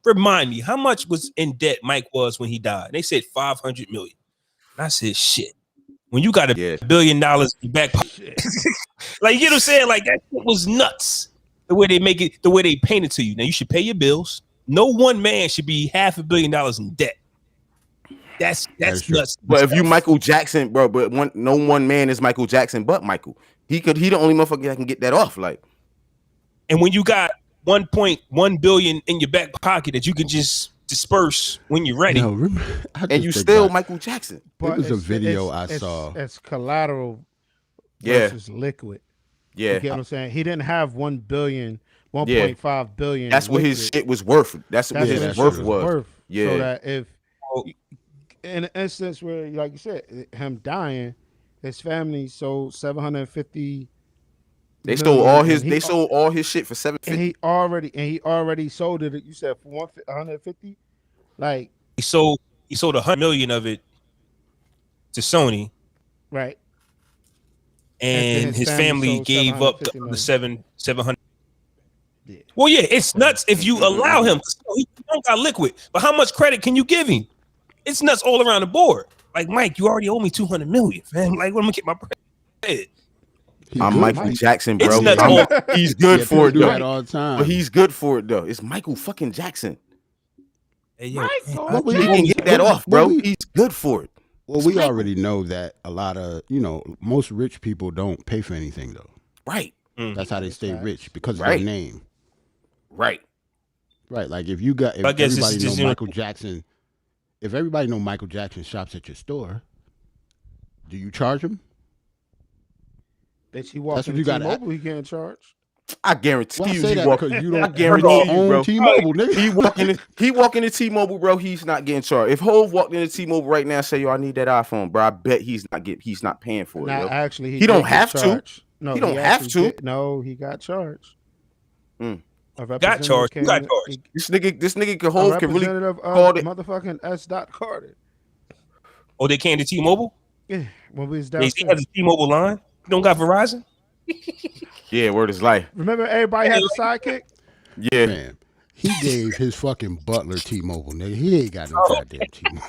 remind me, how much was in debt Mike was when he died? They said $500 million. And I said, shit. When you got $1 billion in your back pocket, like, you know what I'm saying? Like, that shit was nuts. The way they make it, the way they paint it to you. Now you should pay your bills. No one man should be $500 million in debt. That's nuts. But if you Michael Jackson, bro, but no one man is Michael Jackson but Michael. He the only motherfucker that can get that off. Like, and when you got 1.1 billion in your back pocket that you can just disperse when you're ready. No, and you still Michael Jackson. It was a video I saw. It's collateral versus liquid. Yeah. You get what I'm saying? He didn't have 1 billion, 1.5 billion. That's what his shit was worth. That's what his worth was. Yeah. So that if in an instance where, like you said, him dying, his family sold 750. They stole all his. They sold all his shit for 750. And he already sold it. You said for 150. Like he sold 100 million of it to Sony, right? And his family gave up the 700. Yeah. Well, yeah, it's nuts if you allow him. He don't got liquid, but how much credit can you give him? It's nuts all around the board. Like, Mike, you already owe me 200 million, man. Like, when am I get my bread? I'm Michael Jackson, bro. He's good for it, though. All the time. But he's good for it, though. It's Michael fucking Jackson. Hey, yo, he can get that off, bro. He's good for it. Well, we already know that a lot of, most rich people don't pay for anything, though. Right. That's how they stay rich, because of their name. Right. Right. Like, if everybody knows Michael Jackson, if everybody know Michael Jackson shops at your store, do you charge him? That he walks in T-Mobile, he can't charge. I guarantee you walk. You don't. I guarantee you, bro. T-Mobile, nigga. He walk into T-Mobile, bro. He's not getting charged. If Hov walked into T-Mobile right now and say, "Yo, I need that iPhone," bro, I bet he's not paying for it. Nah, actually, he don't have to. No, he don't have to. No, he got charged. Got charged. This nigga can Hov can really call it motherfucking S. Carter. Oh, they came to T-Mobile. Yeah, when we was down. He has a T-Mobile line. You don't got Verizon. Yeah, word is life. Remember, everybody had a sidekick. Yeah, man. He gave his fucking butler T-Mobile, nigga. He ain't got no goddamn T-Mobile.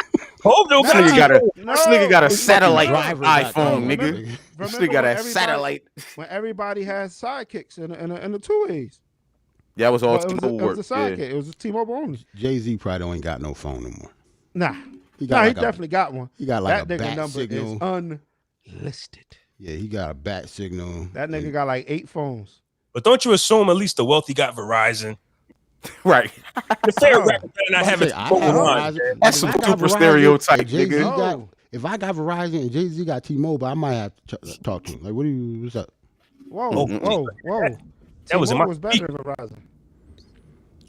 This nigga got a satellite iPhone, nigga. This nigga got a satellite. When everybody had sidekicks in the 2As. Yeah, it was all T-Mobile work. It was a sidekick. It was a T-Mobile only. Jay-Z probably ain't got no phone no more. Nah. He definitely got one. He got like that a bat number signal. Is unlisted. Yeah, he got a bat signal. That nigga got like 8 phones. But don't you assume at least the wealthy got Verizon? Right. The fair rapper better not have Verizon. That's some super stereotype, nigga. If I got Verizon and Jay-Z got T-Mobile, I might have to talk to him. Like, what's up? Whoa. That was better than Verizon.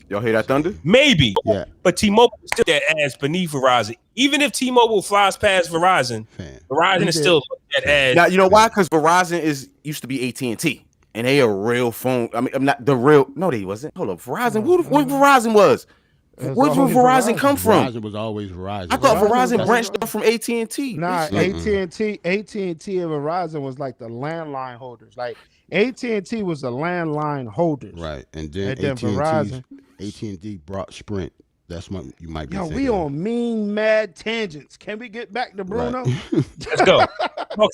Y'all hear that thunder? Maybe. Yeah. But T-Mobile is still that ass beneath Verizon. Even if T-Mobile flies past Verizon, Verizon is still that ass. Now, you know why? Because Verizon used to be AT&T. And they a real phone. I mean, I'm not the real. No, they wasn't. Hold up. Verizon. What Verizon was? Where did Verizon come from? Verizon was always Verizon. I thought Verizon branched off from AT&T. Nah, AT&T and Verizon was like the landline holders. Like AT&T was the landline holders. Right. And then AT&T brought Sprint. That's what you might be thinking. We on mean mad tangents. Can we get back to Bruno? Right. Let's go. Talk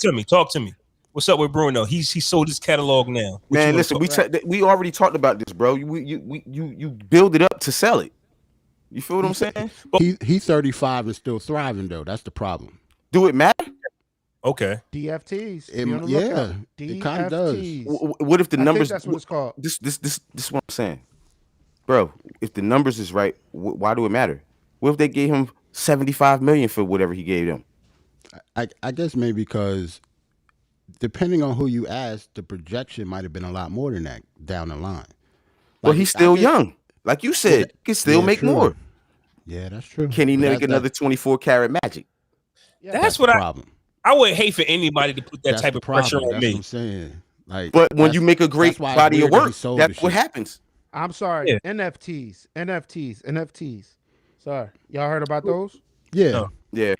to me. What's up with Bruno? He sold his catalog now. Man, listen, we already talked about this, bro. You build it up to sell it. You feel what I'm saying? He's 35 and still thriving though. That's the problem. Do it matter? Okay. DFTs. It kind of does. What if the numbers? That's what it's called. This is what I'm saying, bro. If the numbers is right, why do it matter? What if they gave him 75 million for whatever he gave them? I guess maybe because depending on who you ask, the projection might have been a lot more than that down the line. Well, he's still young. Like you said, he can still make more. Yeah, that's true. Can he make another 24 karat magic? Yeah, that's what I would hate for anybody to put that type of pressure on me. What I'm saying. Like, but when you make a great body of work, that's what happens. I'm sorry. Yeah. NFTs. Sorry. Y'all heard about those? Yeah. No. Yeah.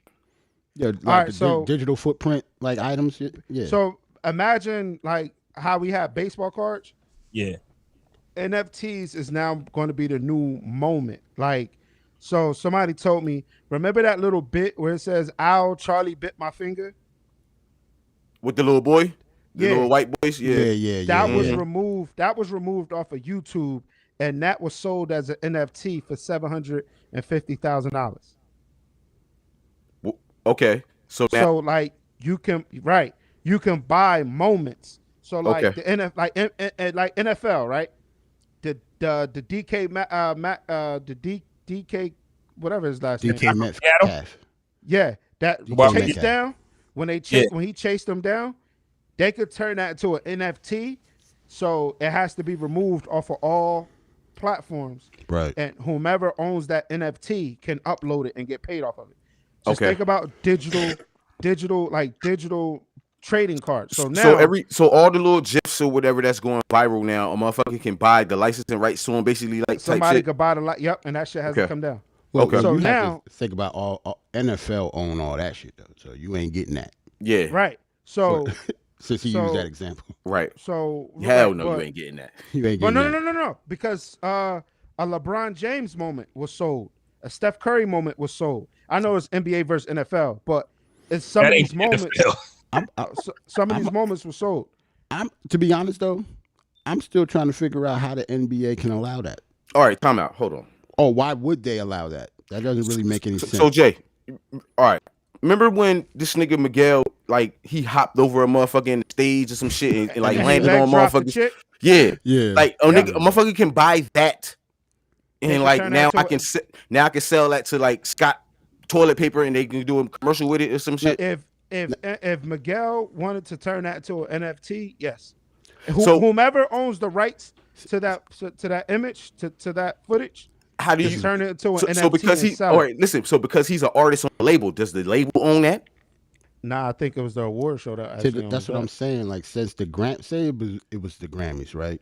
Yeah, like digital footprint, like items. Yeah. So imagine like how we have baseball cards. Yeah. NFTs is now going to be the new moment. Like, so somebody told me, remember that little bit where it says, "Ow, Charlie bit my finger"? With the little boy? The little white boys? Yeah. That was removed. That was removed off of YouTube, and that was sold as an NFT for $750,000. Okay. So like you can buy moments. So like the NFL, right? the DK the DK whatever his last name. DK Metcalf. Yeah, that chase down when he chased them down, they could turn that into an NFT. So it has to be removed off of all platforms. Right. And whomever owns that NFT can upload it and get paid off of it. Just think about digital trading cards. So now, so all the little GIFs or whatever that's going viral now, a motherfucker can buy the licensing rights to them, basically like somebody could buy and that shit has to come down. Well, so now think about all NFL own all that shit though, so you ain't getting that. Yeah. Right. So since he used that example. Right. So hell no, you ain't getting that. You ain't getting that. No. Because a LeBron James moment was sold. A Steph Curry moment was sold. I know it's NBA versus NFL, but it's some of these moments. Some of these moments were sold. To be honest though, I'm still trying to figure out how the NBA can allow that. All right, time out. Hold on. Oh, why would they allow that? That doesn't really make any sense. So Jay, all right. Remember when this nigga Miguel, like, he hopped over a motherfucking stage or some shit and like landed on motherfuckers? Yeah. Like a motherfucker can buy that, and like now I can sell that to like Scott toilet paper, and they can do a commercial with it or some shit. If Miguel wanted to turn that to an NFT, yes. Whomever owns the rights to that image, to that footage, how do you turn it into an NFT? So because all right, listen. So because he's an artist on the label, does the label own that? Nah, I think it was the award show that. That's what I'm saying. Like, since the it was the Grammys, right?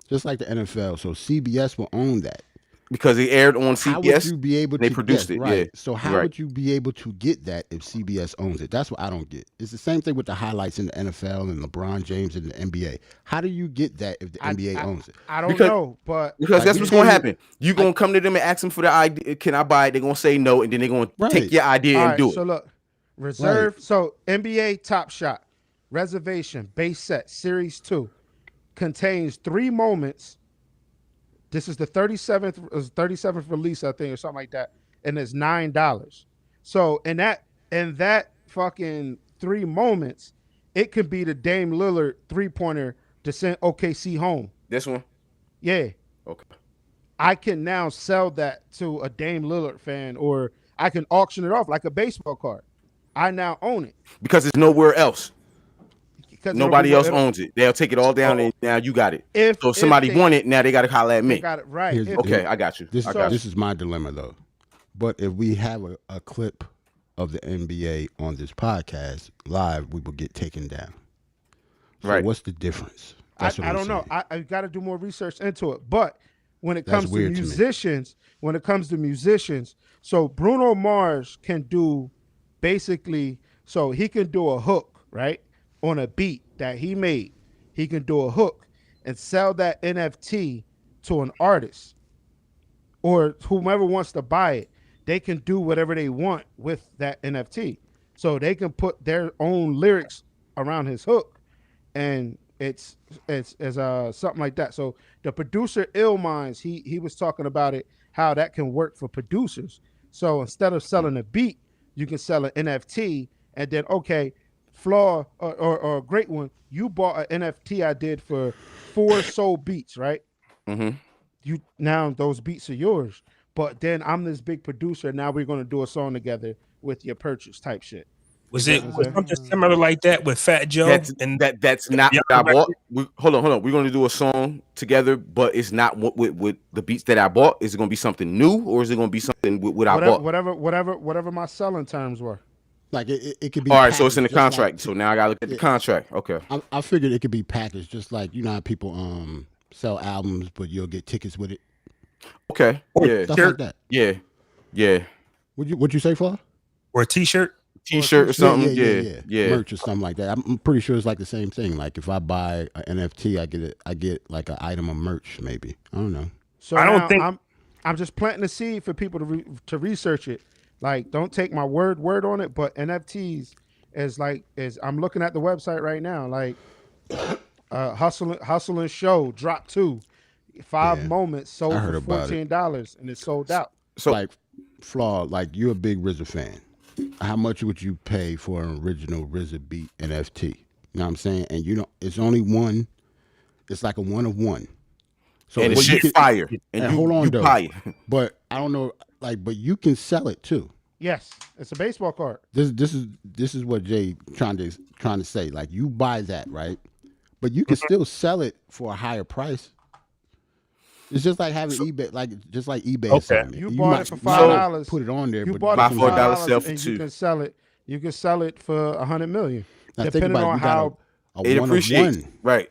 Just like the NFL, so CBS will own that because it aired on CBS. How would you be able to? They produced it, right? Yeah. So how would you be able to get that if CBS owns it? That's what I don't get. It's the same thing with the highlights in the NFL and LeBron James in the NBA. How do you get that if the NBA owns it? I don't know, but because that's what's going to happen. You're going to come to them and ask them for the idea. Can I buy it? They're going to say no, and then they're going to take your idea and do it. So look, reserve. Right. So NBA Top Shot, Reservation, Base Set, Series 2 contains 3 moments. This is the 37th release, I think, or something like that, and it's $9. So in that fucking 3 moments, it could be the Dame Lillard 3-pointer to send OKC home. This one? Yeah. Okay. I can now sell that to a Dame Lillard fan, or I can auction it off like a baseball card. I now own it because it's nowhere else. Nobody else owns it. They'll take it all down, and now you got it. So if somebody want it, now they got to holler at me. They got it right. Okay, I got you. This is my dilemma, though. But if we have a clip of the NBA on this podcast live, we will get taken down. So right. What's the difference? I don't know. I got to do more research into it. But when it comes to musicians, so Bruno Mars can do basically, so he can do a hook, right? On a beat that he made. He can do a hook and sell that NFT to an artist or whomever wants to buy it. They can do whatever they want with that NFT. So they can put their own lyrics around his hook, and it's something like that. So the producer Ill Minds, he was talking about it, how that can work for producers. So instead of selling a beat, you can sell an NFT, and then Flaw or a great one, you bought an NFT I did for 4 soul beats, right? Mm-hmm. You now those beats are yours, but then I'm this big producer. Now we're going to do a song together with your purchase type shit. Was something similar like that with Fat Joe? That's not what I bought. Hold on. We're going to do a song together, but it's not with the beats that I bought. Is it going to be something new, or is it going to be something with what I bought? Whatever my selling terms were. Like it could be. All right, so it's in the contract. Like, so now I gotta look at the contract. Okay. I figured it could be packaged, just like how people sell albums, but you'll get tickets with it. Okay. Yeah. Stuff like that. Yeah. Would you say, Flaw? Or a T-shirt or something. Yeah. Merch or something like that. I'm pretty sure it's like the same thing. Like if I buy an NFT, I get like an item of merch. Maybe I don't know. So I don't think I'm just planting a seed for people to research it. Like, don't take my word on it, but NFTs is I'm looking at the website right now. Like, Hustle and Show drop 2, 5 moments sold for $14, and it's sold out. So, like, Flaw, like you're a big RZA fan. How much would you pay for an original RZA beat NFT? You know what I'm saying? And it's only one. It's like a one of one. So and the shit fire. And hold on though. Fire. But I don't know, like, but you can sell it too. Yes, it's a baseball card. This is what Jay trying to say. Like, you buy that, right? But you can still sell it for a higher price. It's just like having eBay, just like eBay. Okay. You bought it for $5. Put it on there. You but bought it for $5 and too. you can sell it. You can sell it for $100 million. Now depending on how it appreciates. Right.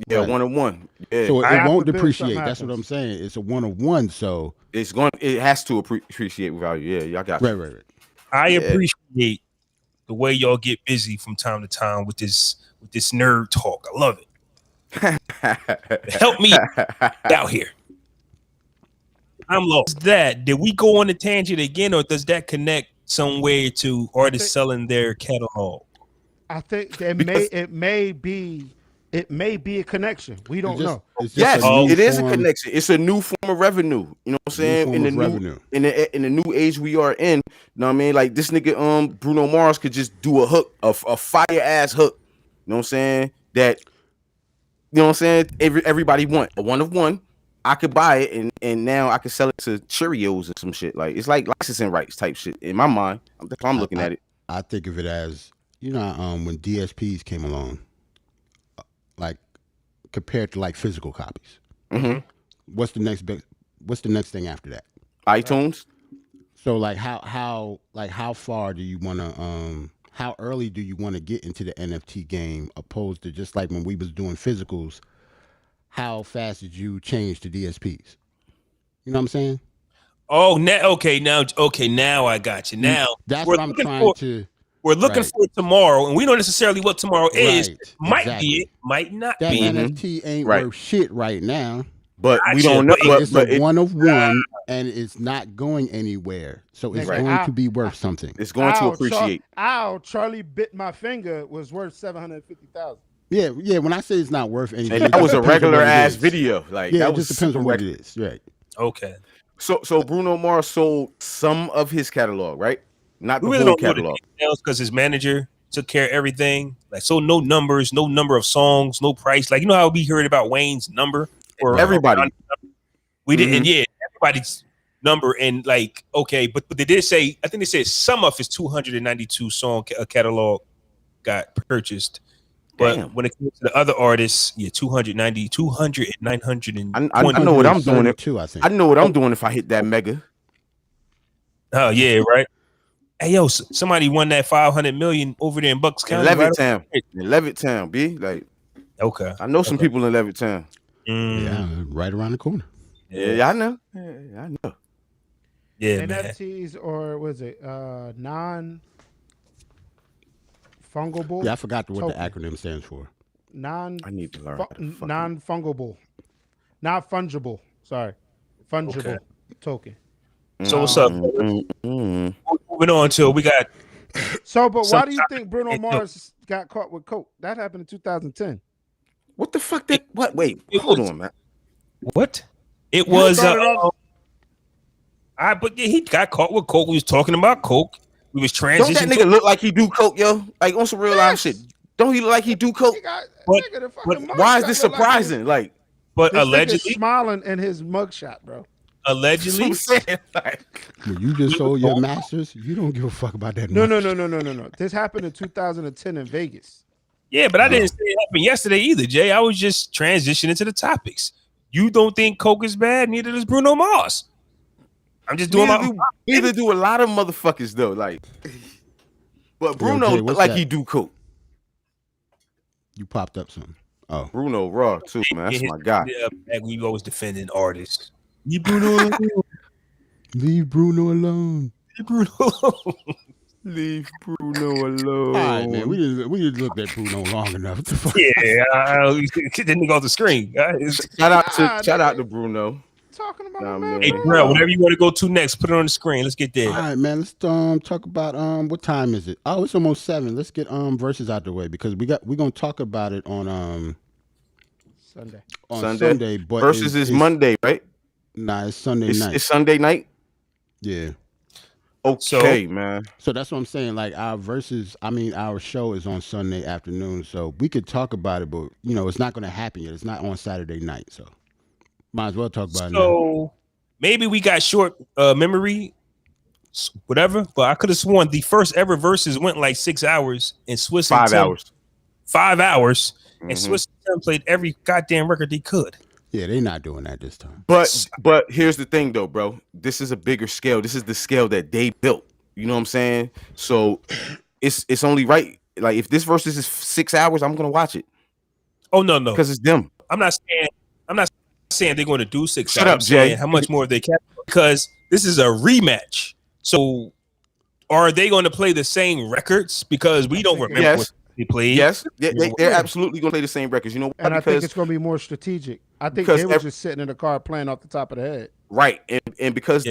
Yeah, right. 1 of 1. Yeah. So it won't depreciate. That's what I'm saying. It's a 1 of 1. So it has to appreciate value. Yeah, y'all got right. I appreciate the way y'all get busy from time to time with this nerd talk. I love it. Help me out here. I'm lost. Did we go on a tangent again, or does that connect somewhere to artists selling their catalog? I think it may be a connection. We don't know. Yes, it is a connection. It's a new form of revenue. You know what I'm saying? In the new age we are in. You know what I mean? Like this nigga Bruno Mars could just do a hook, a fire ass hook. You know what I'm saying? That you know what I'm saying? Everybody want a 1 of 1. I could buy it and now I could sell it to Cheerios or some shit. Like it's like licensing rights type shit in my mind. That's how I'm looking at it. I think of it as, you know, when DSPs came along, like compared to like physical copies. Mm-hmm. What's the next thing after that? iTunes. So like how far do you want to how early do you want to get into the NFT game opposed to just like when we was doing physicals? How fast did you change to DSPs? You know what I'm saying? Oh, now I got you. Now that's what I'm trying to. We're looking for it tomorrow, and we don't necessarily what tomorrow is. Might be it, might not that be. That NFT ain't worth shit right now. But we don't know. It's a 1 of 1, and it's not going anywhere. So it's going to be worth something. It's going to appreciate. Charlie bit my finger was worth $750,000. Yeah. When I say it's not worth anything, and that was a regular ass video. Like it just depends on what it is. Right. Okay. So Bruno Mars sold some of his catalog, right? Not the whole catalog. Because his manager took care of everything. Like no numbers, no number of songs, no price. Like you know how we heard about Wayne's number or everybody. We didn't. Yeah, everybody's number and like but they did say. I think they said some of his 292 song catalog got purchased. But when it comes to the other artists, 290, 200, 920. I know what I'm doing too. I think I know what I'm doing if I hit that mega. Oh yeah, right. Hey yo, somebody won that 500 million over there in Bucks County. Levittown, B. Like, okay. I know some people in Levittown. Yeah, right around the corner. Yeah, I know. Yeah, I know. Yeah, NFTs man. or was it non-fungible? Yeah, I forgot what the acronym stands for. I need to learn. Non-fungible, not fungible. Sorry, fungible token. So what's up? Moving on till we got. So, but why do you think Bruno Mars got caught with coke? That happened in 2010. What the fuck? What? Wait, hold on, man. What? It was. But he got caught with coke. We was talking about coke. We was transitioning. Don't that nigga look like he do coke, yo? Like on some real life shit. Don't he look like he do coke? But why is this surprising? Like, but allegedly smiling in his mugshot, bro. Allegedly, when you just sold your masters, you don't give a fuck about that. No. This happened in 2010 in Vegas. Yeah, but I didn't say it happened yesterday either, Jay. I was just transitioning to the topics. You don't think coke is bad? Neither does Bruno Mars. I'm just doing neither do a lot of motherfuckers though. Like, but Bruno look like he do coke. You popped up something. Oh, Bruno raw too, man. That's my guy. Yeah, we always defending artists. Leave Bruno alone. Leave Bruno alone. Leave Bruno alone. Leave Bruno alone. All right, man. We just looked at Bruno long enough. Yeah, get that nigga off the screen. Shout out to Bruno. Talking about man. Hey, bro, whatever you want to go to next, put it on the screen. Let's get there. All right, man. Let's talk about what time is it? Oh, it's almost 7. Let's get verses out the way because we're gonna talk about it on Sunday. Sunday, but verses is Monday, right? Nah, it's Sunday night. It's Sunday night. Yeah. Okay, man. So that's what I'm saying. Like our show is on Sunday afternoon, so we could talk about it, but it's not going to happen yet. It's not on Saturday night, so. Might as well talk about it. So maybe we got short memory, whatever. But I could have sworn the first ever verses went like 6 hours, and Swizz 5 hours. 5 hours, and Swizz played every goddamn record they could. Yeah, they're not doing that this time. But here's the thing, though, bro. This is a bigger scale. This is the scale that they built. You know what I'm saying? So it's only right. Like if this versus is 6 hours, I'm gonna watch it. Oh no, because it's them. I'm not saying they're going to do 6 Shut hours. up, Jay. How much more have they kept? Because this is a rematch. So are they going to play the same records? Because we don't remember what they played. Yes, they're absolutely going to play the same records. You know, and I think it's going to be more strategic. I think they were just sitting in the car playing off the top of the head. Right, and because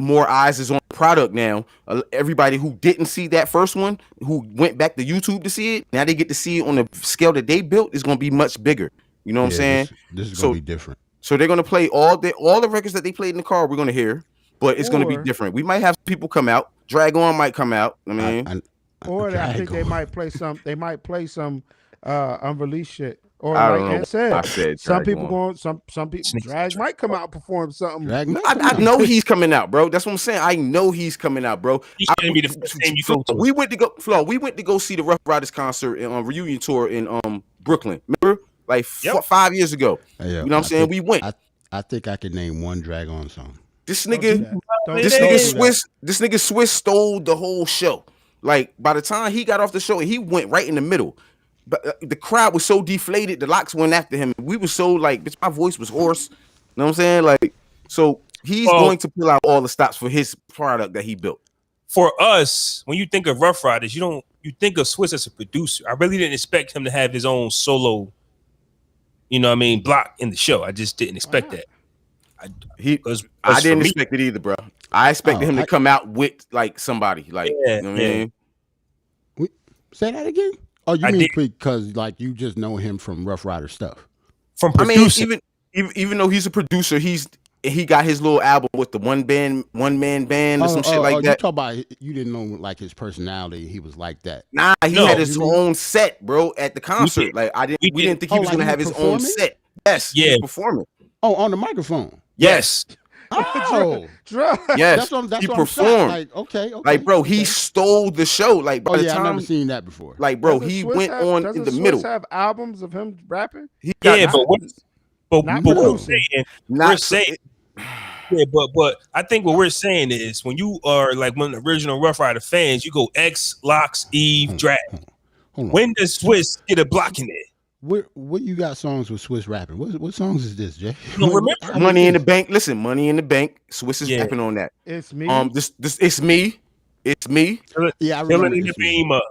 more eyes is on the product now, everybody who didn't see that first one, who went back to YouTube to see it, now they get to see it on the scale that they built. Is going to be much bigger. You know what I'm saying? This is going to be different. So they're going to play all the records that they played in the car. We're going to hear, but it's going to be different. We might have people come out. Dragon might come out. I mean, I think they might play some. They might play some unreleased shit. Or like Ant said, some people going. Some people. Drag might come out and perform something. I know he's coming out, bro. That's what I'm saying. I know he's coming out, bro. He's gonna be the first name you go to. We went to go see the Rough Riders concert on reunion tour in Brooklyn. Remember? Like 5 years ago. You know what I'm saying? We went. I think I could name one Dragon song. This nigga Swizz stole the whole show. Like by the time he got off the show, he went right in the middle. But the crowd was so deflated, the locks went after him. We were so like, bitch, my voice was hoarse. You know what I'm saying? Like, so he's going to pull out all the stops for his product that he built. For us, when you think of Rough Riders, you think of Swizz as a producer. I really didn't expect him to have his own solo, block in the show. I just didn't expect that. I didn't expect it either, bro. I expected him to come out with like somebody, like you know what I mean. Say that again. Oh, you mean because like you just know him from Rough Rider stuff? From producer. I mean, even though he's a producer, he got his little album with the one man band or some shit like that. You talk about you didn't know like his personality. He was like that. Nah, he had his own set, bro, at the concert. Like we didn't think he was gonna have his own set. Yes, he was performing. Oh, on the microphone. Yes. Oh, yes. He performed. Like, okay. Like, bro, he stole the show. Like, by the time, I've never seen that before. Like, bro, he went on in the middle. Have albums of him rapping? But we're saying, but I think what we're saying is when you are like one of the original Rough Rider fans, you go X, Locks, Eve, Drag. When does Swizz get a block in there? What you got songs with Swizz rapping? What songs is this, Jay? Money in the Bank. Listen, Money in the Bank. Swizz is rapping on that. It's me. This it's me. It's me. Yeah, I remember.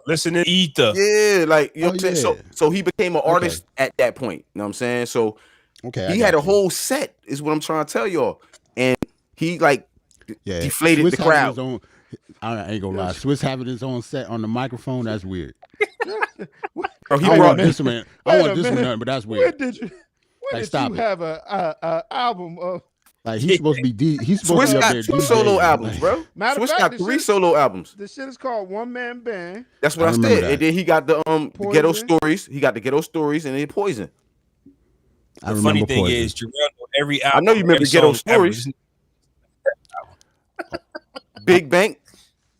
Listen to Ether. Yeah, like you know what I'm saying. So he became an artist at that point. You know what I'm saying? So he had a whole set. Is what I'm trying to tell y'all, and he like deflated the crowd. I ain't gonna lie. Swizz having his own set on the microphone. That's weird. Oh, he I brought this man. I want this one done, but that's weird. When did you have a album of? Like he's supposed to be. He's supposed to be up there. Swizz got 2 solo albums, bro. Swizz got 3 solo albums. This shit is called One Man Band. That's what I said. And then he got the Ghetto Stories. He got the Ghetto Stories and then Poison. The funny thing is, Jerrell know every album. I know you remember Ghetto Stories. Big Bank.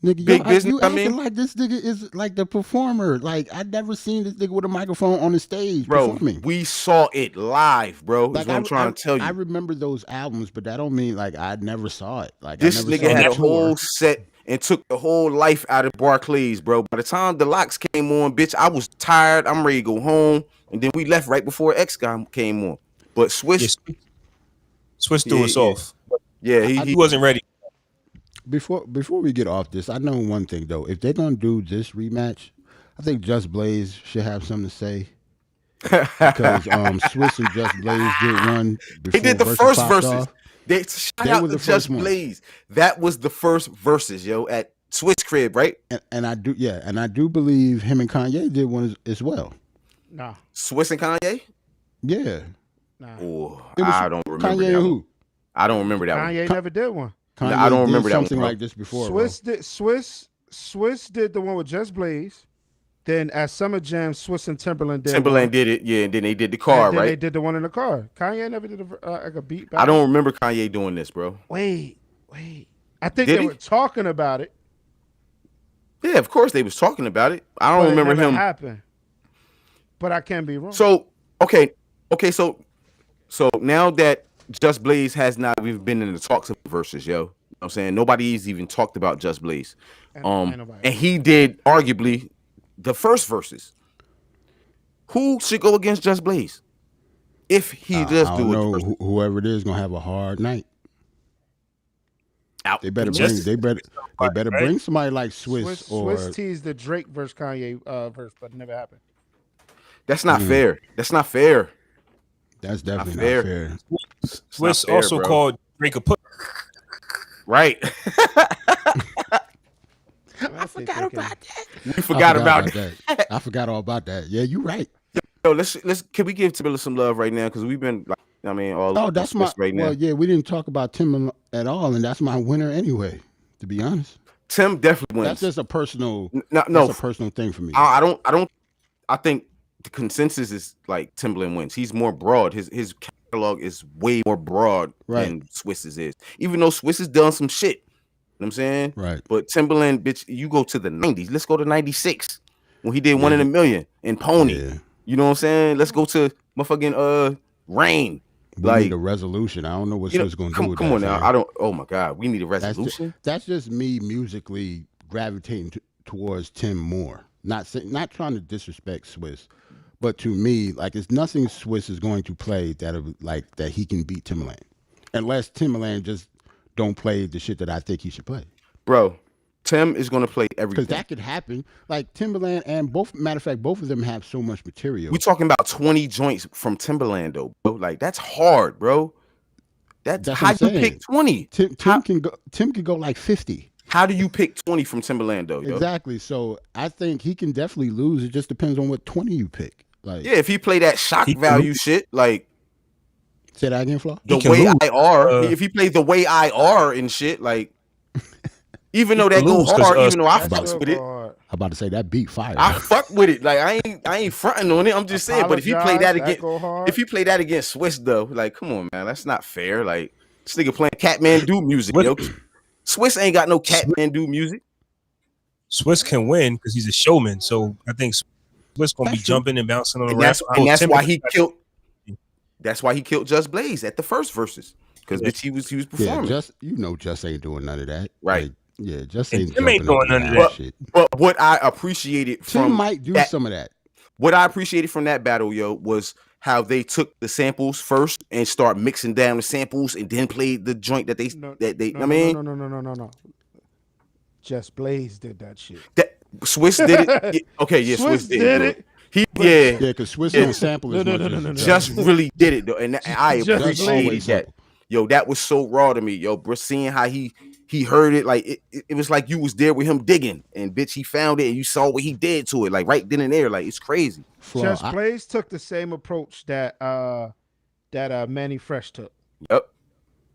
Nigga, big business. You acting like this nigga is like the performer. Like I never seen this nigga with a microphone on the stage performing. We saw it live, bro. That's what I'm trying to tell you. I remember those albums, but that don't mean like I never saw it. Like this nigga had a whole set and took the whole life out of Barclays, bro. By the time the locks came on, bitch, I was tired. I'm ready to go home, and then we left right before X guy came on. But Swizz threw us off. Yeah, he wasn't ready. Before we get off this, I know one thing though. If they're gonna do this rematch, I think Just Blaze should have something to say. Because Swizz and Just Blaze did one. They did the first verses. They shout out to Just Blaze. That was the first verses, yo, at Swizz crib, right? And I do believe him and Kanye did one as well. Nah. Swizz and Kanye? Yeah. Nah. Oh, I don't remember Kanye that who? One. I don't remember that Kanye one. never did one. Kanye I don't remember that something one, like this before. Swizz did the one with Just Blaze. Then at Summer Jam, Swizz and Timbaland did. Timbaland did it, yeah, and then they did the car, and then right? They did the one in the car. Kanye never did like a beat battle. I don't remember Kanye doing this, bro. Wait. I think they were talking about it. Yeah, of course they was talking about it. I don't remember him. Happen. But I can be wrong. So okay, so now that Just Blaze has not even been in the talks of verses, yo. You know what I'm saying? Nobody's even talked about Just Blaze. And he did arguably the first verses. Who should go against Just Blaze? If he does do it, whoever it is gonna have a hard night. Out. They better bring somebody like Swizz or Swizz teased the Drake versus Kanye verse, but it never happened. That's not fair. That's not fair. That's definitely not fair. Swizz also called Drake a put. Right. I forgot about that. We forgot about that. I forgot all about that. Yeah, you're right. Yo, let's can we give Timbaland some love right now? Because we've been like, I mean, all that's my right now. Well, yeah, we didn't talk about Tim at all, and that's my winner anyway. To be honest, Tim definitely wins. That's just a personal, no, a personal thing for me. I think the consensus is like Timbaland wins. He's more broad. His catalog is way more broad than Swizz's is. Even though Swizz has done some shit. You know what I'm saying? Right. But Timbaland, bitch, you go to the 90s. Let's go to 96 when he did 1 in a Million in Pony. Yeah. You know what I'm saying? Let's go to motherfucking Rain. We need a resolution. I don't know what Swizz going to do with that. Come on now. I don't. Oh my God. We need a resolution. That's just me musically gravitating towards Tim more. Not trying to disrespect Swizz, but to me, like, it's nothing Swizz is going to play that he can beat Timbaland, unless Timbaland just don't play the shit that I think he should play. Bro, Tim is going to play everything. Because that could happen. Like Timbaland and matter of fact, both of them have so much material. We're talking about 20 joints from Timbaland, though, bro. Like, that's hard, bro. That's how you pick 20. Tim can go like 50. How do you pick 20 from Timbaland, though? Exactly. So I think he can definitely lose. It just depends on what 20 you pick. Like, yeah, if he play that shock value shit, like. Say that again, Flaw? The way I are, if he plays the way I are and shit, like, even though that goes hard, even though I fucks with it. I'm about to say that beat fire. I fuck with it. Like, I ain't fronting on it. I'm just saying. But if he play that against Swizz, though, like, come on, man, that's not fair. Like, this nigga playing Catman music, yo. Swizz ain't got no Catman music. Swizz can win because he's a showman. So I think Swizz gonna be jumping and bouncing on the rap. And that's why he killed. That's why he killed Just Blaze at the first verses, because he was performing. Yeah, Just ain't doing none of that. Right. Like, Just ain't doing none of that shit. But what I appreciated from Tim might do some of that. What I appreciated from that battle, yo, was how they took the samples first and start mixing down the samples and then played the joint that they. No. Just Blaze did that shit. Swizz did it. Okay, yeah, Swizz did it. Because Swizz don't sample as much. Just really did it though, and I appreciated that. Yo, that was so raw to me, yo, bro. Seeing how he heard it, like it was like you was there with him digging, and bitch, he found it, and you saw what he did to it, like right then and there, like it's crazy. Just Blaze took the same approach that Manny Fresh took. Yep.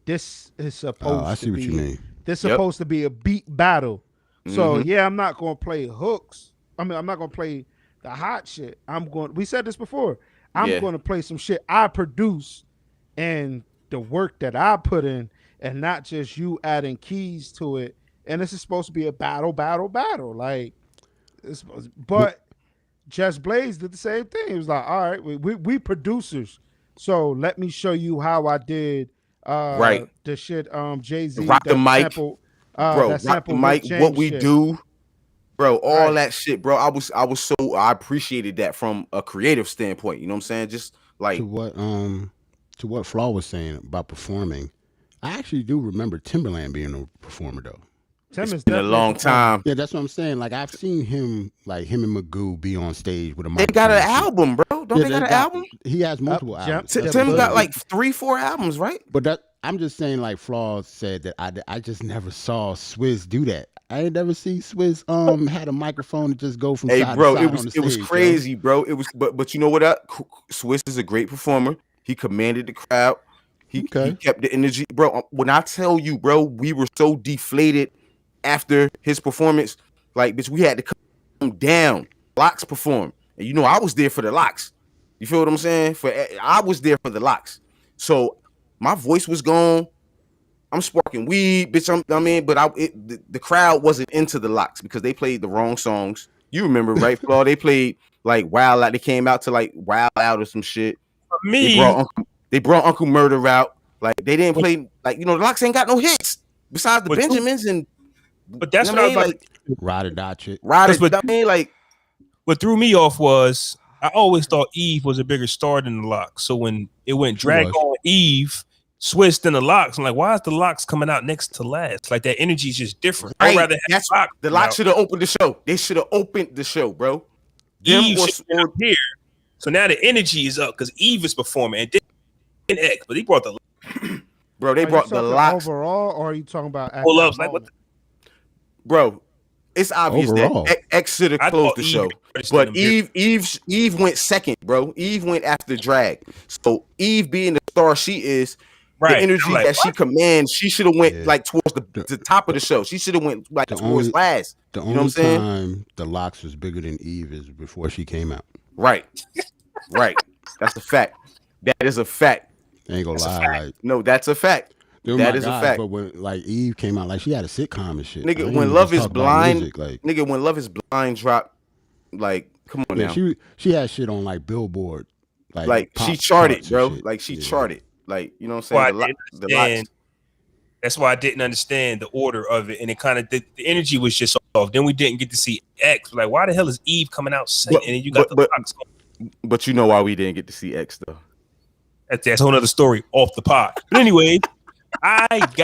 This is supposed. I see what you mean. This is supposed to be a beat battle. So yeah, I'm not gonna play hooks. I mean, I'm not gonna play the hot shit. We said this before. I'm going to play some shit I produce and the work that I put in, and not just you adding keys to it. And this is supposed to be a battle. Like, but Just Blaze did the same thing. It was like, all right, we producers. So let me show you how I did the shit. Jay-Z rock the mic, sample, bro. Rock the mic. What we do. Bro, all that shit, bro. I appreciated that from a creative standpoint. You know what I'm saying? Just like to what Flaw was saying about performing. I actually do remember Timbaland being a performer though. It's been a long time. Yeah, that's what I'm saying. Like I've seen him, like him and Magoo be on stage with a microphone. They got an album, bro. Don't they got an album? He has multiple albums. Tim got like 3-4 albums, right? But I'm just saying, like Flaw said, that I just never saw Swizz do that. I ain't never see Swizz had a microphone to just go from side to side. It was crazy, bro. It was, but you know what? Swizz is a great performer. He commanded the crowd. He kept the energy, bro. When I tell you, bro, we were so deflated after his performance. Like, bitch, we had to come down. locks performed. And you know, I was there for the locks. You feel what I'm saying? I was there for the locks. So my voice was gone. I'm sparking weed, bitch. But the crowd wasn't into the locks because they played the wrong songs. You remember, right, Flaw? They played like Wild Out. They came out to like Wild Out or some shit. For me, they brought Uncle Murder out. Like they didn't play like the locks ain't got no hits besides the Benjamins and. But that's what I was like. Ride or die shit. What threw me off was I always thought Eve was a bigger star than the locks. So when it went drag on Eve, Swizz then the locks, I'm like, why is the locks coming out next to last? Like that energy is just different. Right. I'd rather have the locks should have opened the show. They should have opened the show, bro. Eve should here. So now the energy is up because Eve is performing and then X, but he brought the bro. They brought the locks overall, or are you talking about pull ups? Like what? Bro, it's obvious overall. that X should have closed the show, but Eve went second, bro. Eve went after drag. So Eve being the star she is. Right. The energy that she commands, she should have went like towards the top of the show. She should have went like towards last. The only time the locks was bigger than Eve is before she came out. Right. That's a fact. That is a fact. I ain't gonna lie. No, that's a fact. That is a fact. But when like Eve came out, like she had a sitcom and shit. Nigga, when Love Is Blind, when Love Is Blind dropped, like, come on now. She had shit on like Billboard. Like she charted, bro. Like she charted. Like, you know what I'm saying? That's why I didn't understand the order of it. And it kind of, the energy was just off. Then we didn't get to see X. Like, why the hell is Eve coming out second? And then you got the locks on. But you know why we didn't get to see X, though. That's a whole other story off the pot. But anyway, I was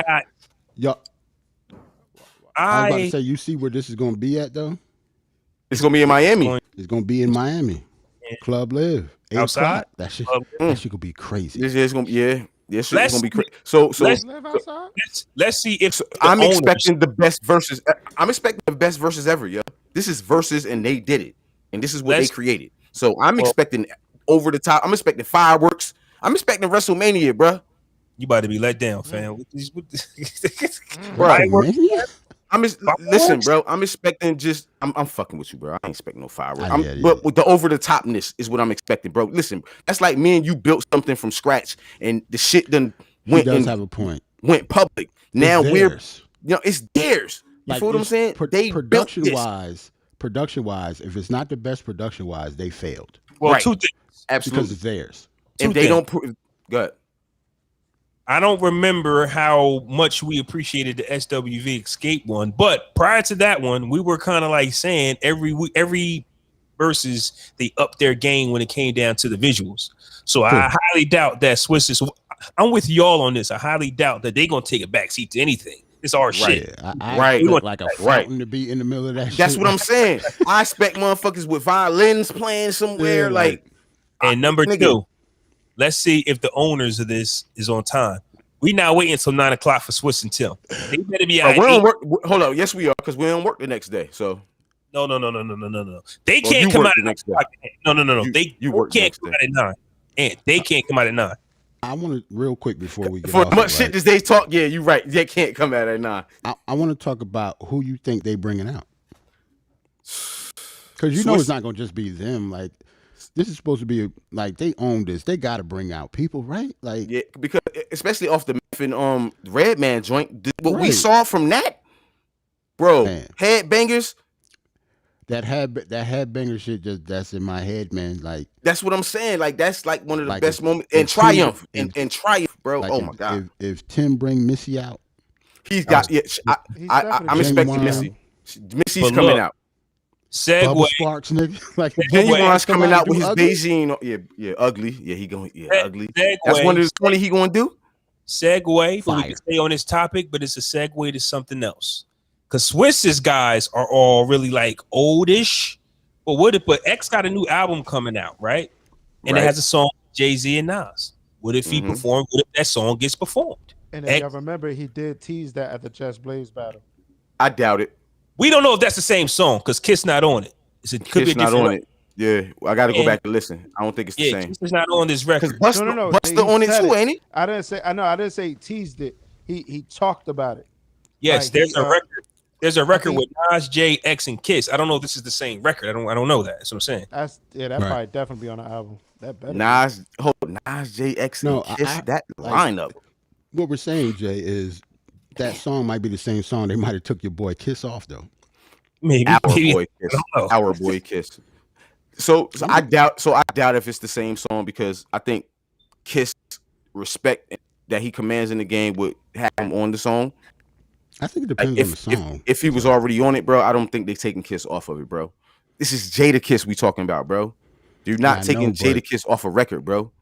about to say, you see where this is going to be at, though? It's going to be in Miami. It's going to be in Miami. Club Live. Outside? That shit could be crazy. This is going to be, this shit is going to be crazy. So let's see if I'm expecting the best verses. I'm expecting the best verses ever, yo. This is verses and they did it. And this is what they created. So I'm expecting over the top. I'm expecting fireworks. I'm expecting WrestleMania, bro. You about to be let down, fam. Listen, bro. I'm expecting I'm fucking with you, bro. I ain't expecting no fireworks. But with the over the topness is what I'm expecting, bro. Listen, that's like me and you built something from scratch, and the shit done went. He does have a point. Went public. Now it's theirs. You feel what I'm saying? They production wise, if it's not the best production wise, they failed. Well, two things. Absolutely, because it's theirs. If they don't good. I don't remember how much we appreciated the SWV Escape one, but prior to that one, we were kind of like saying every versus they upped their game when it came down to the visuals. So I highly doubt that Swizz is. I'm with y'all on this. I highly doubt that they're gonna take a backseat to anything. It's our shit. I look like a fountain to be in the middle of that shit. That's what I'm saying. I expect motherfuckers with violins playing somewhere. And number two, let's see if the owners of this is on time. We not waiting until 9 o'clock for Swizz and Tim. They better be out. We don't work. Hold on. Yes, we are, because we don't work the next day. So no. They can't come out the next day. No. They can't come out at 9. And they can't come out at 9. I want to real quick before we get for much shit as they talk. Yeah, you're right. They can't come out at 9. I want to talk about who you think they bringing out, because you know it's not gonna just be them. Like, this is supposed to be like they own this. They got to bring out people, right? Like, yeah, because especially off the Meth and Redman joint, what we saw from that, bro, headbangers. That headbanger shit that's in my head, man. Like, that's what I'm saying. Like, that's like one of the best moments. And Triumph, and Triumph, bro. Like, oh my god. If Tim bring Missy out, he's got. Yeah, I'm expecting Missy. Missy's coming out. Segue. Sparks, nigga. Like, Genuine's coming out with his Beijing. Yeah, ugly. Yeah, he going. Yeah, ugly. That's one of the 20 he going to do. Segue. But we can stay on this topic, but it's a segue to something else. Because Swizz's guys are all really like oldish. But X got a new album coming out, right? And it has a song with Jay-Z and Nas. What if he performed? What if that song gets performed? And if y'all remember, he did tease that at the Chess Blaze battle. I doubt it. We don't know if that's the same song because Kiss not on it. It could be a different on it. Yeah, I got to go back and listen. I don't think it's the same. Kiss is not on this record. No. Busta on it too, ain't he? I didn't say he teased it. He talked about it. Yes, there's a record. There's a record with Nas, J, X, and Kiss. I don't know if this is the same record. I don't know that. That's what I'm saying. That probably definitely be on the album. That better. Nas, J, X, and Kiss. That lineup. What we're saying, Jay, is that song might be the same song. They might have took your boy Kiss off though. Maybe Our boy Kiss. So I doubt if it's the same song because I think Kiss respect that he commands in the game would have him on the song. I think it depends on the song. If he was already on it, bro, I don't think they taking Kiss off of it, bro. This is Jada Kiss we talking about, bro. You're not taking Jada Kiss off a record, bro.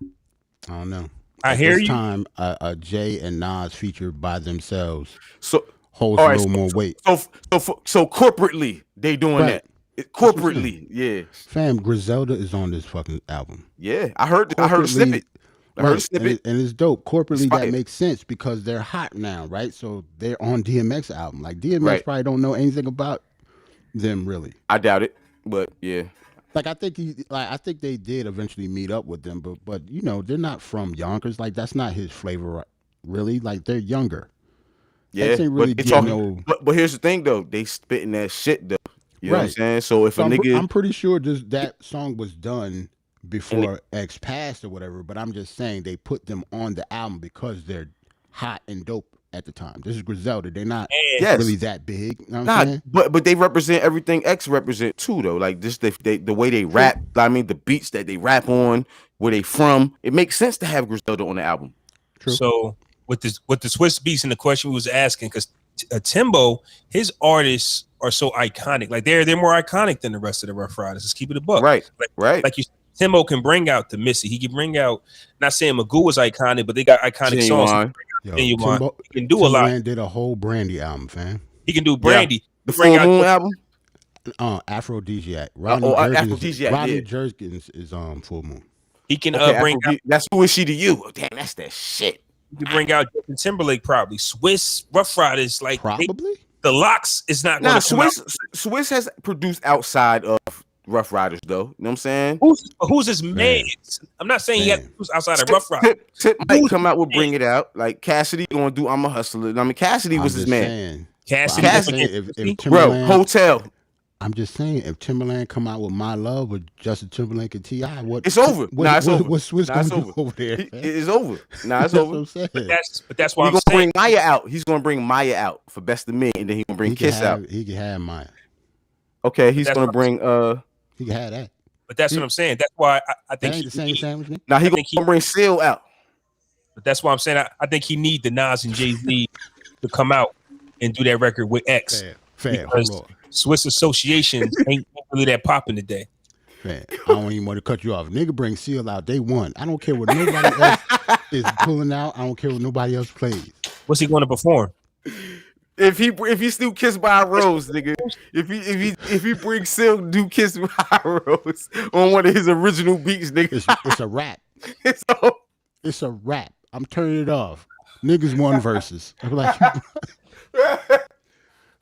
I don't know. I hear you. This time, Jay and Nas featured by themselves. So holds a little more weight. So corporately, they doing that. Corporately, yeah. Fam, Griselda is on this fucking album. Yeah, I heard a snippet. And it's dope. Corporately, that makes sense because they're hot now, right? So they're on DMX album. Like DMX probably don't know anything about them really. I doubt it, but yeah. Like I think they did eventually meet up with them, but you know they're not from Yonkers. Like that's not his flavor, really. Like they're younger. Yeah, really but here's the thing though, they spitting that shit though. You know what I'm saying? So if a nigga, I'm pretty sure that song was done before X passed or whatever. But I'm just saying they put them on the album because they're hot and dope at the time. This is Griselda. They're not really that big. You know what I'm saying? But they represent everything X represent too, though. Like this, the way they rap. I mean, the beats that they rap on, where they from. It makes sense to have Griselda on the album. True. So with the Swizz Beatz and the question we was asking, because Timbo, his artists are so iconic. Like they're more iconic than the rest of the Rough Riders. Let's keep it a buck. Right. Like you. Timbo can bring out the Missy. He can bring out. Not saying Magoo was iconic, but they got iconic songs. He can do a lot. Timbaland did a whole Brandy album, fam. He can do Brandy. The Full Moon album. Aphrodisiac. Aphrodisiac. Jerkins is Full Moon. He can bring out. That's Who Is She to You? Oh, damn, that's that shit. He can bring out Justin Timberlake probably. Swizz, Rough Riders, like probably. The Locks is not going to come out. Swizz has produced outside of Rough Riders, though. You know what I'm saying? Who's his man? I'm not saying he has to produce outside of Rough Riders. Tip might come out with Bring It Out. Like Cassidy gonna do I'm a Hustler. I mean, Cassidy was his man. Cassidy. If bro, Hotel. I'm just saying, if Timbaland come out with My Love with Justin Timberlake and T.I., it's over. It's over. What's Swizz gonna do over there? It's over. It's over. But that's why I'm saying. Bring Maya out. He's gonna bring Maya out for Best of Me, and then he's gonna bring Kiss out. He can have Maya. Okay, he's gonna bring He can have that. But that's what I'm saying. That's why I think the same sandwich. Now he's gonna bring Seal out. But that's why I'm saying I think he need the Nas and Jay-Z to come out and do that record with X. Fair. Because Swizz Association ain't really that popping today. Man, I don't even want to cut you off. Nigga bring Seal out, they won. I don't care what nobody else is pulling out. I don't care what nobody else plays. What's he going to perform? If he still Kissed by a Rose, nigga. If he brings Seal do Kissed by a Rose on one of his original beats, nigga. It's a rap. It's a rap. I'm turning it off. Niggas won verses. I'm like,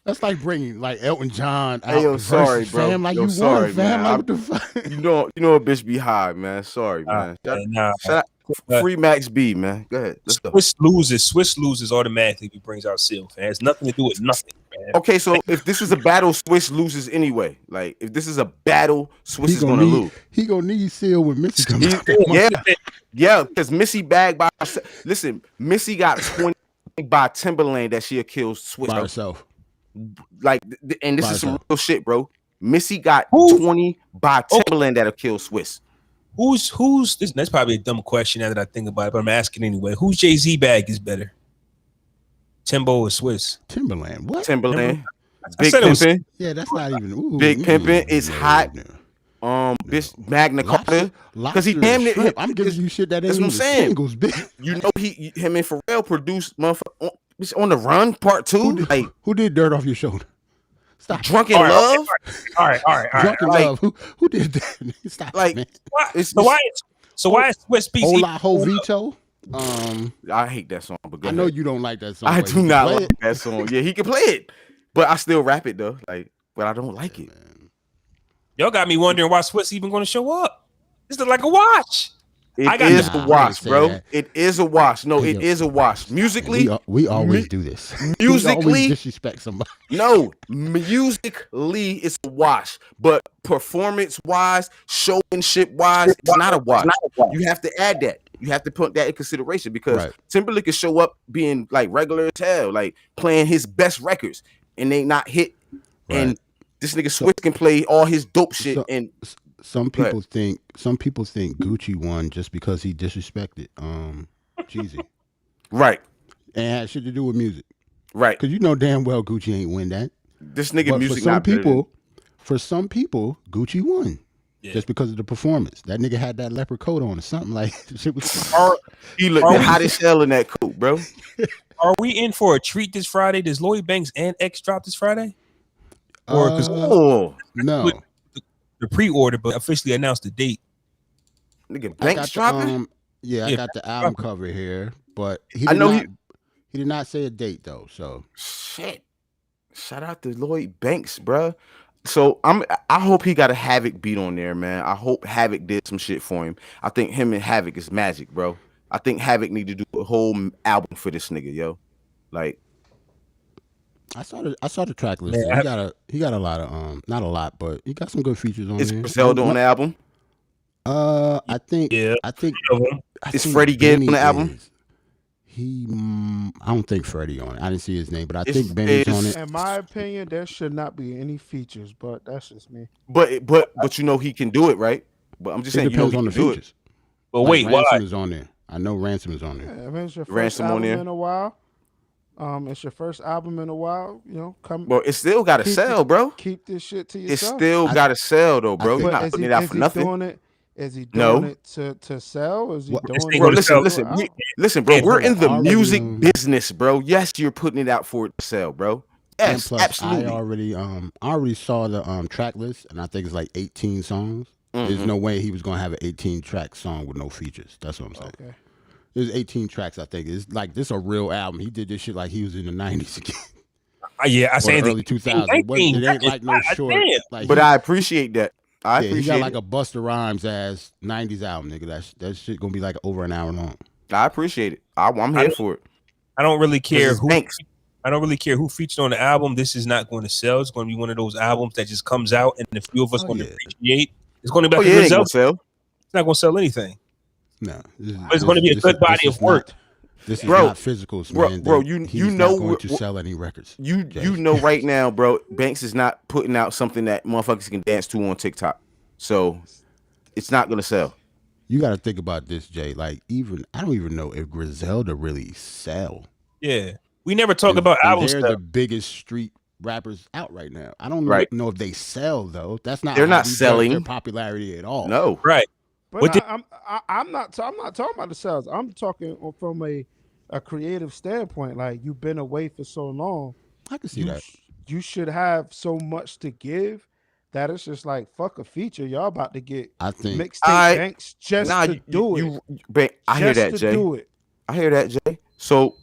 that's like bringing like Elton John out. Hey, yo, sorry, bro. Fam, like yo, you sorry, won, fam. man. Like, what the fuck? You know a bitch be high, man. Sorry, man. Shout out, free Max B, man. Go ahead. Let's go. Swizz loses automatically if he brings out Seal. It has nothing to do with nothing, man. Okay, so if this is a battle, Swizz loses anyway. Like if this is a battle, Swizz is gonna lose. He gonna need Seal when Missy comes out. Yeah, because Missy bagged by herself. Listen, Missy got 20 by Timbaland that she'll kill Swizz by herself. Like, and this is some real shit, bro. Missy got 20 by Timbaland that'll kill Swizz. Who's this? That's probably a dumb question now that I think about it, but I'm asking anyway. Whose Jay-Z bag is better? Timbo or Swizz? Timbaland. What? Timbaland. Big Pimpin'. Yeah, that's not even. Big Pimpin' is hot. Bitch, Magna Carta. Because he damn it. I'm giving you shit that ain't even singles, bitch. You know him and Pharrell produced motherfucker on the Run Part 2. Who did Dirt Off Your Shoulder? Stop. Drunken Love. All right. Drunken Love. Who did that? Stop. Like, man. Why is Swizz Beatz? Hola Ho Vito. I hate that song, but I know you don't like that song. I do not like that song. Yeah, he can play it, but I still rap it though. Like, but I don't like it. Man. Y'all got me wondering why Swizz even going to show up. This is like a watch. It is a wash, bro. It is a wash. No, it is a wash. Musically, we always do this. Musically, we always disrespect somebody. No, musically, it's a wash. But performance-wise, showmanship-wise, it's not a wash. You have to add that. You have to put that in consideration because Timberlake can show up being like regular as hell, like playing his best records, and they not hit. Right. And this nigga Swizz can play all his dope shit. And some people think Gucci won just because he disrespected Jeezy. Right. And it had shit to do with music. Right. Because you know damn well Gucci ain't win that. This nigga music for some people, Gucci won. Yeah. Just because of the performance. That nigga had that leopard coat on or something like shit was. He looked the hottest hell in that coat, bro. Are we in for a treat this Friday? Does Lloyd Banks and X drop this Friday? Or no. The pre-order, but officially announced the date. Nigga, Banks dropping? I got the album cover here, but he did not say a date though. So shit. Shout out to Lloyd Banks, bro. So I hope he got a Havoc beat on there, man. I hope Havoc did some shit for him. I think him and Havoc is magic, bro. I think Havoc need to do a whole album for this nigga, yo. Like, I saw the track list. He got a lot of not a lot, but he got some good features on there. Is Griselda on the album? I think is Freddie Gibbs on the album? I don't think Freddie on it. I didn't see his name, but I think Benny's on it. In my opinion, there should not be any features, but that's just me. But you know he can do it, right? But I'm just saying, depends on the features. But wait, Ransom is on there. I know Ransom is on there. Yeah, I mean, it's your first album in a while. It's your first album in a while. You know, come. Well, it still got to sell, bro. Keep this shit to yourself. It still got to sell, though, bro. You're not putting it out for nothing. Is he doing it to sell? Is he doing it? Bro, listen, bro. We're in the music business, bro. Yes, you're putting it out for it to sell, bro. Yes, plus, absolutely. I already saw the track list, and I think it's like 18 songs. Mm-hmm. There's no way he was gonna have an 18-track song with no features. That's what I'm saying. Okay. There's 18 tracks. I think it's like this a real album. He did this shit like he was in the 90s again. I say early 2000s. It ain't like no short. Like but I appreciate that. He got like a Busta Rhymes ass 90s album, nigga. That shit gonna be like over an hour long. I appreciate it. I'm here for it. I don't really care who featured on the album. This is not going to sell. It's going to be one of those albums that just comes out and the few of us going to appreciate. It's going to be like it ain't gonna sell. It's not going to sell anything. No, but it's going to be a good body of work. This is not physicals, man. Bro, you know not going to sell any records. You know right now, bro, Banks is not putting out something that motherfuckers can dance to on TikTok. So it's not gonna sell. You got to think about this, Jay. Like, I don't even know if Griselda really sell. Yeah, we never talk about albums. They're the biggest street rappers out right now. I don't know if they sell though. That's not. They're not selling their popularity at all. No, right. But I'm not talking about the sales. I'm talking from a creative standpoint. Like, you've been away for so long. I can see that. You should have so much to give that it's just like, fuck a feature. Y'all about to get mixtape Banks just to do it. I hear that, Jay. I hear that, Jay. So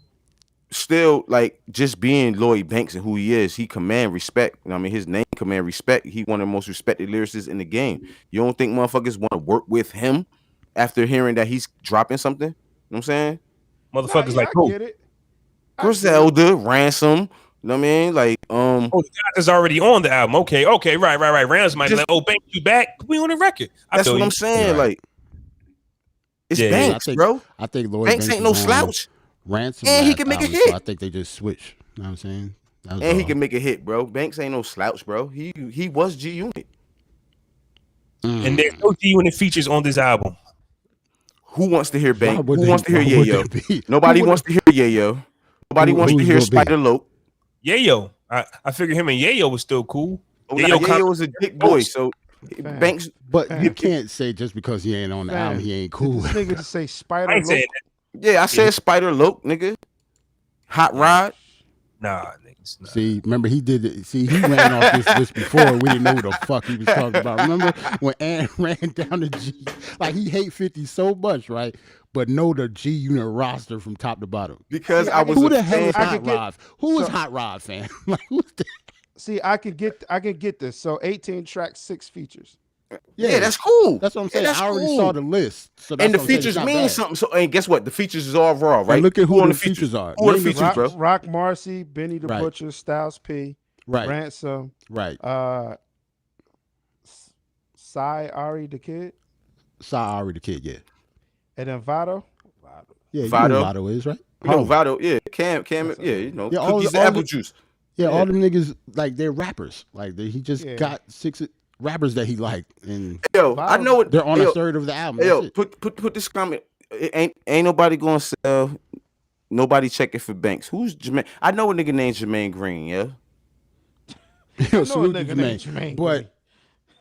still, like, just being Lloyd Banks and who he is, he command respect. I mean, his name command respect. He one of the most respected lyricists in the game. You don't think motherfuckers want to work with him after hearing that he's dropping something? You know what I'm saying? Motherfuckers like who? Griselda, Ransom. You know what I mean? Like, the guy is already on the album. Okay, right. Ransom might be like, Banks, you back? We on the record. That's what I'm saying. Right. Like, it's Banks, bro. I think Lloyd Banks ain't no slouch. Ransom and he can make a hit. So I think they just switch. You know what I'm saying? He can make a hit, bro. Banks ain't no slouch, bro. He was G Unit. And there's no G Unit features on this album. Who wants to hear Banks? Who wants to hear Yayo? Nobody wants to hear Yayo. Nobody wants to hear Spider Loc. Yayo. I figured him and Yayo was still cool. Yayo was a dick boy, so Banks. But you can't say just because he ain't on the album, he ain't cool. This nigga to say Spider Loc. Yeah, I said Spider Loc, nigga. Hot Rod. Nah, niggas. Nah. See, remember he did it. See, he ran off this before. We didn't know what the fuck he was talking about. Remember when Ant ran down the G? Like, he hate 50 so much, right? But know the G Unit roster from top to bottom. Because who the hell is Hot Rod? Who is Hot Rod, fan? Like, who's that? See, I could get this. So 18 tracks, 6 features. Yeah, that's cool. That's what I'm saying. Yeah, I already saw the list. So that's and the features mean something. So, and guess what? The features is all raw, right? And look at who the features are. Who are the features, bro? Rock Marcy, Benny the Butcher, Styles P, Ransom, Cy Ari the Kid. Yeah. And then Vado. Yeah, you know Vado is, right? You know Vado, yeah. Cam, yeah, you know, cookies and apple juice. Yeah, all them niggas, like, they're rappers. Like, he just got 6 rappers that he liked. And I know what they're on a third of the album. Put this comment. Ain't nobody gonna sell. Nobody checking for Banks. Who's Jermaine? I know a nigga named Jermaine Green. Yeah. Salute to Jermaine. But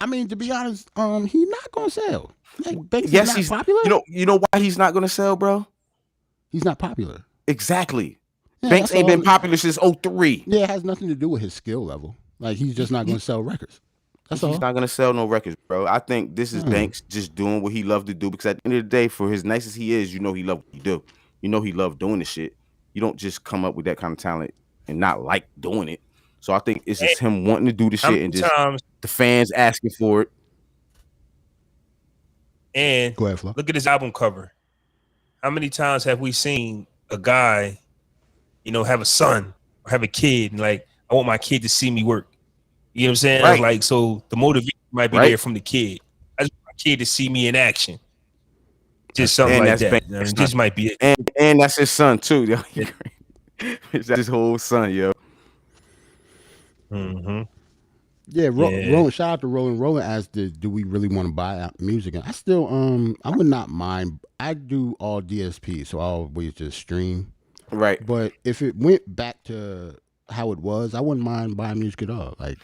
I mean, to be honest, he's not gonna sell. Like, Banks is not popular. You know why he's not gonna sell, bro? He's not popular. Exactly. Yeah, Banks ain't been popular since 03. Yeah, it has nothing to do with his skill level. Like, he's just not gonna sell records. That's all. He's not gonna sell no records, bro. I think this is Banks just doing what he loved to do, because at the end of the day, for as nice as he is, you know he loved what he do. You know he loved doing this shit. You don't just come up with that kind of talent and not like doing it. So I think it's just him wanting to do the shit and just the fans asking for it. And go ahead, Flaw. Look at his album cover. How many times have we seen a guy, you know, have a son or have a kid and like, I want my kid to see me work. You know what I'm saying? Right. Like, so the motivation might be there from the kid. I just want my kid to see me in action. Just something like that. I mean, this might be it. And that's his son too, yo. That's his whole son, yo. Mm-hmm. Yeah, shout out to Roland. Roland asked, do we really want to buy out music? And I still, I would not mind. I do all DSP, so I always just stream. Right. But if it went back to how it was, I wouldn't mind buying music at all. Like,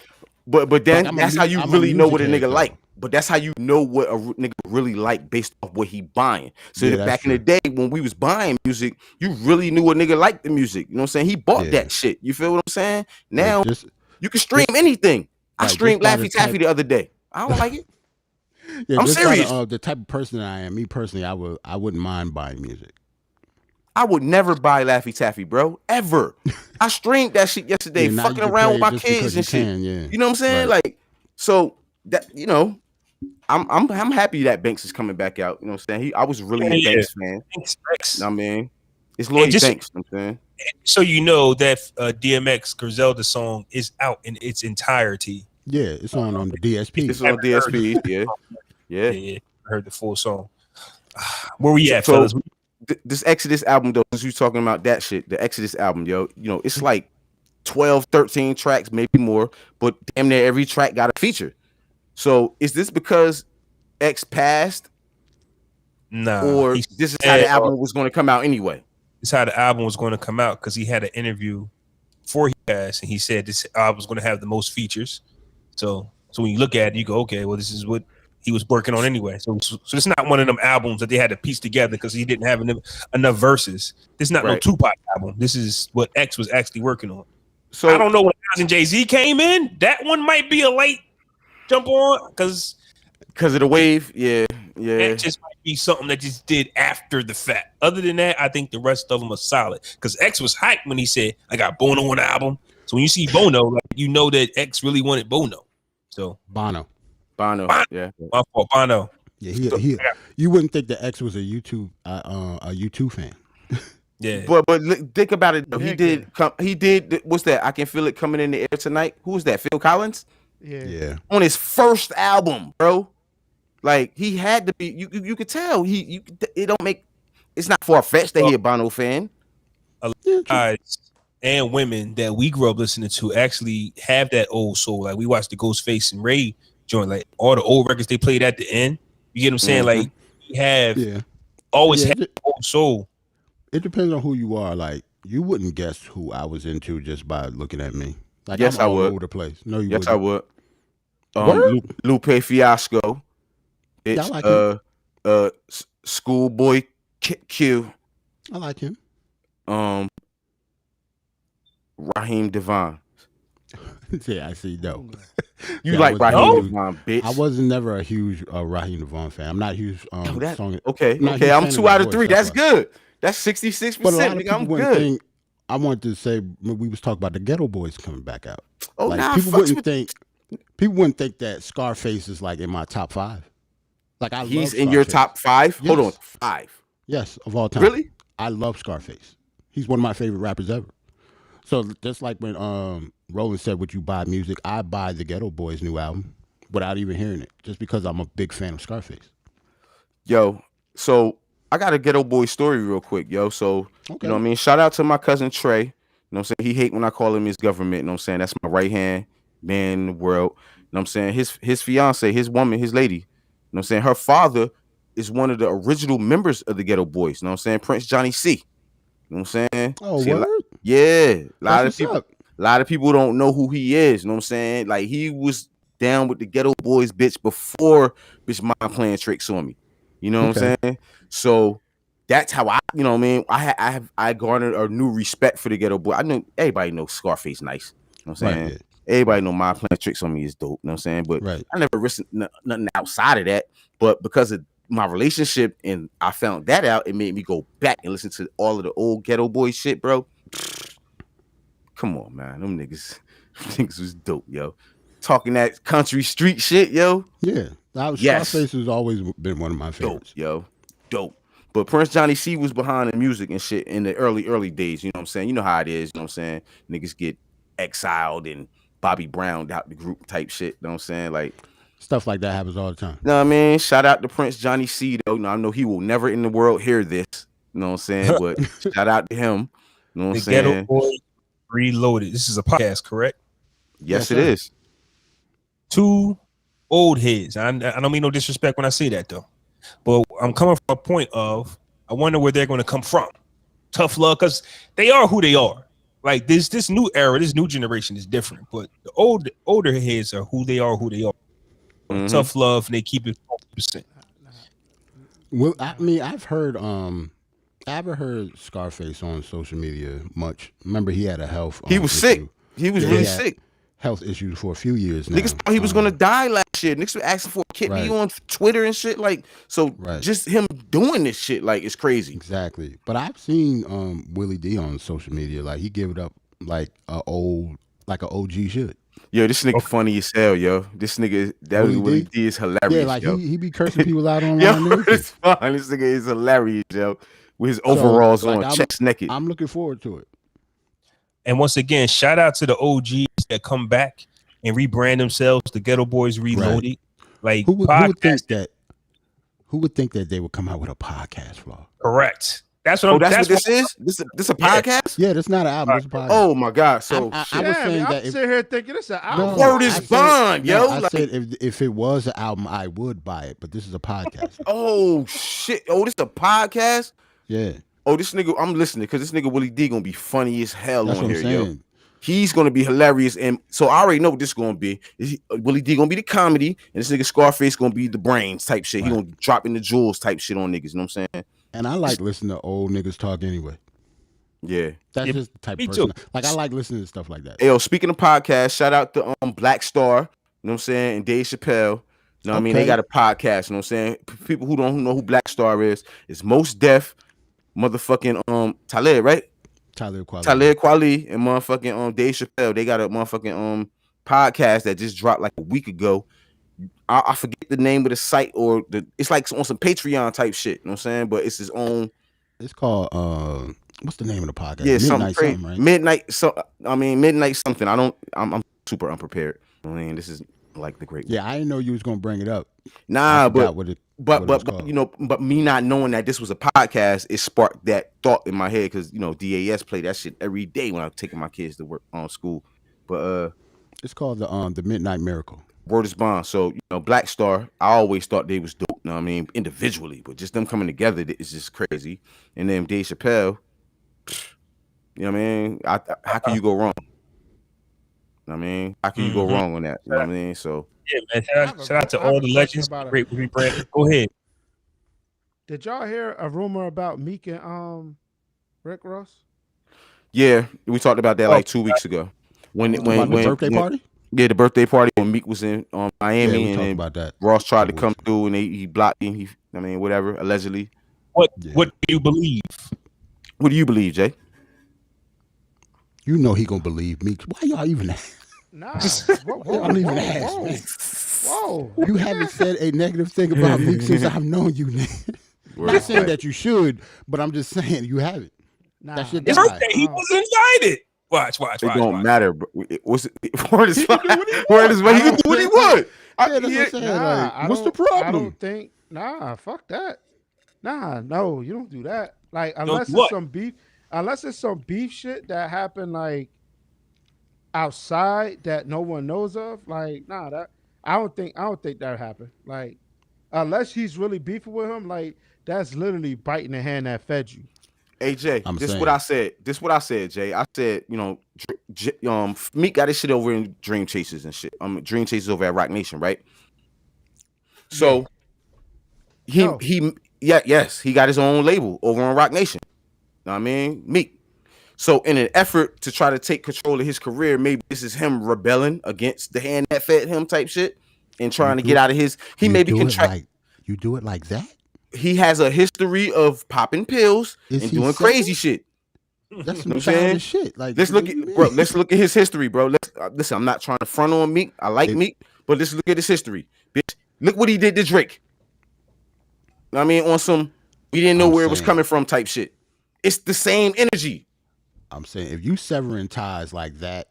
but then that's how you really know what a nigga like. But that's how you know what a nigga really like based off what he buying. So back in the day when we was buying music, you really knew a nigga liked the music. You know what I'm saying? He bought that shit. You feel what I'm saying? Now you can stream anything. I streamed Laffy Taffy the other day. I don't like it. I'm serious. The type of person that I am, me personally, I wouldn't mind buying music. I would never buy Laffy Taffy, bro. Ever. I streamed that shit yesterday, fucking around with my kids and shit. You know what I'm saying? Right. Like, so that, you know, I'm happy that Banks is coming back out. You know what I'm saying? I was really a Banks fan. Thanks. I mean, it's Lloyd Banks. You know what I'm saying? So you know that DMX Griselda song is out in its entirety. Yeah, it's on the DSP. It's on DSP. Yeah. I heard the full song. Where we at, fellas? This Exodus album, though, since you talking about that shit, the Exodus album, yo, you know, it's like 12, 13 tracks, maybe more, but damn near every track got a feature. So is this because X passed? Nah. Or this is how the album was going to come out anyway? This is how the album was going to come out, because he had an interview before he passed, and he said this album was going to have the most features. So when you look at it, you go, okay, well, this is what he was working on anyway. So it's not one of them albums that they had to piece together because he didn't have enough verses. This is not no Tupac album. This is what X was actually working on. So I don't know when Jay-Z came in. That one might be a late jump on because of the wave. Yeah. That just might be something that just did after the fact. Other than that, I think the rest of them are solid. Because X was hyped when he said, I got Bono on the album. So when you see Bono, like, you know that X really wanted Bono. So Bono. Yeah. My fault, Bono. Yeah, you wouldn't think that X was a U2 fan. Yeah. But think about it though. He did what's that? I Can Feel It Coming in the Air Tonight. Who was that? Phil Collins? Yeah. On his first album, bro. Like, he had to be, you could tell it's not far-fetched that he a Bono fan. A lot of guys and women that we grew up listening to actually have that old soul. Like, we watched the Ghostface and Ray joint, like all the old records they played at the end. You get what I'm saying? Like, you have always had the old soul. It depends on who you are. Like, you wouldn't guess who I was into just by looking at me. Like, yes, I'm I all would. over the place. No, you yes, wouldn't. I would. Lupe Fiasco. It's like Schoolboy Q. I like him. Raheem Devon. Yeah, I see. No, you like Raheem Devon, bitch. I wasn't never a huge Raheem Devon fan. I'm not a huge song. Okay, I'm 2 out of 3. That's good. That's 66%. I'm good. I wanted to say we was talking about the Geto Boys coming back out. Oh, like, nah, people wouldn't think. People wouldn't think that Scarface is like in my top 5. Like he's in your top 5. Yes. Hold on, 5. Yes, of all time. Really? I love Scarface. He's one of my favorite rappers ever. So just like when Roland said, "Would you buy music?" I buy the Geto Boys' new album without even hearing it, just because I'm a big fan of Scarface. Yo, so I got a Geto Boy story real quick, yo. So you know what I mean? Shout out to my cousin Trey. You know what I'm saying? He hate when I call him his government. You know what I'm saying? That's my right hand man in the world. You know what I'm saying? His fiance, his woman, his lady. You know what I'm saying? Her father is one of the original members of the Geto Boys. You know what I'm saying? Prince Johnny C. You know what I'm saying? Oh, See, word? Yeah. A lot of people don't know who he is. You know what I'm saying? Like, he was down with the Geto Boys, bitch, before bitch mind playing tricks on me. You know what I'm saying? So that's how I, you know what I mean? I garnered a new respect for the Geto Boy. I know everybody knows Scarface nice. You know what I'm saying? Right, Everybody know mind playing tricks on me is dope. You know what I'm saying? But I never risked nothing outside of that. But because of my relationship and I found that out, it made me go back and listen to all of the old Geto Boy shit, bro. Come on, man. Them niggas was dope, yo. Talking that country street shit, yo. Yeah. Scarface has always been one of my favorites. Dope, yo. Dope. But Prince Johnny C was behind the music and shit in the early days. You know what I'm saying? You know how it is. You know what I'm saying? Niggas get exiled and Bobby Brown out the group type shit. You know what I'm saying? Like, stuff like that happens all the time. You know what I mean? Shout out to Prince Johnny C, though. Now, I know he will never in the world hear this. You know what I'm saying? But shout out to him. You know what I'm saying? Geto Boy Reloaded. This is a podcast, correct? Yes, it is. 2 old heads. I don't mean no disrespect when I say that, though. But I'm coming from a point of, I wonder where they're going to come from. Tough love, because they are who they are. Like, this new era, this new generation is different. But the older heads are who they are, Mm-hmm. Tough love, and they keep it 40%. Well, I mean, I haven't heard Scarface on social media much. Remember, he had a health. He was sick. He was really sick. Health issues for a few years now. Niggas thought he was gonna die last year. Niggas were asking for a kidney on Twitter and shit. Like, so just him doing this shit, like, it's crazy. Exactly. But I've seen Willie D on social media. Like, he give it up like an OG should. Yo, this nigga funny as hell, yo. This nigga, Willie D is hilarious. Yeah, like yo. he be cursing people out online. Yo, it's fun. This nigga is hilarious, yo. With his overalls on, chest naked. I'm looking forward to it. And once again, shout out to the OGs that come back and rebrand themselves, the Geto Boys Reloaded. Like, who would think that they would come out with a podcast, Flaw? Correct. That's what that's what this is? This a podcast? Yeah, that's not an album. It's a podcast. Oh my God. So I was saying that I'm sitting here thinking it's an album. Word is bond, yo. I said if it was an album, I would buy it, but this is a podcast. Oh shit. Oh, this is a podcast? Yeah. Oh, this nigga, I'm listening because this nigga Willie D gonna be funny as hell That's on here, yo. He's gonna be hilarious, and so I already know what this is gonna be. Willie D gonna be the comedy, and this nigga Scarface gonna be the brains type shit. Right. He gonna drop in the jewels type shit on niggas. You know what I'm saying? And I like listening to old niggas talk anyway. Yeah, that's just the type of person. Like, I like listening to stuff like that. Yo, speaking of podcasts, shout out to Black Star. You know what I'm saying? And Dave Chappelle. You know what I mean? They got a podcast. You know what I'm saying? People who don't know who Black Star is Most Def, motherfucking Talib, right? Talib Kweli and motherfucking Dave Chappelle. They got a motherfucking podcast that just dropped like a week ago. I forget the name of the site it's like on some Patreon type shit. You know what I'm saying? But it's his own. It's called what's the name of the podcast? Yeah, Midnight something, right? Midnight something. I'm super unprepared. I mean, this is like the great. Yeah, I didn't know you was gonna bring it up. Nah, but you know, but me not knowing that this was a podcast, it sparked that thought in my head because you know DAS play that shit every day when I'm taking my kids to work on school. But it's called the Midnight Miracle. Word is bond. So you know, Black Star, I always thought they was dope. You know what I mean, individually, but just them coming together is just crazy. And then Dave Chappelle, you know what I mean? How can you go wrong? You know what I mean, how can you go wrong on that? You know what I mean? So yeah, man. Shout out to all the legends. Great rebranding. Go ahead. Did y'all hear a rumor about Meek and Rick Ross? Yeah, we talked about that like 2 weeks ago. When the birthday party? Yeah, the birthday party when Meek was in Miami, and then about that. Ross tried to come through and he blocked him. Whatever, allegedly. What do you believe? What do you believe, Jay? You know he gonna believe Meek. Why y'all even? Nah. Whoa, I'm even ask. Whoa. You haven't said a negative thing about Meek since I've known you, nigga. Not saying that you should, but I'm just saying you haven't. Nah. That shit It's okay. He wasn't invited. Watch. It don't matter, bro. Word is fine. Word is fine. He can do what he want. What's the problem? I don't think. Nah, fuck that. Nah, no, you don't do that. Like unless it's some beef. Unless it's some beef shit that happened like outside that no one knows of. Like, nah, that I don't think that happened. Like, unless he's really beefing with him, like that's literally biting the hand that fed you. Hey Jay, this is what I said. Jay. I said, Meek got his shit over in Dream Chasers and shit. Dream Chasers over at Rock Nation, right? So he got his own label over on Rock Nation. Know what I mean? Meek. So in an effort to try to take control of his career, maybe this is him rebelling against the hand that fed him type shit and trying to get out of his. He maybe can try. You do it like that? He has a history of popping pills and doing crazy shit. That's some childish shit. Like, let's look at his history, bro. Listen. I'm not trying to front on Meek. I like Meek, but let's look at his history. Bitch, look what he did to Drake. I mean, on some we didn't know where it was coming from type shit. It's the same energy. I'm saying if you severing ties like that,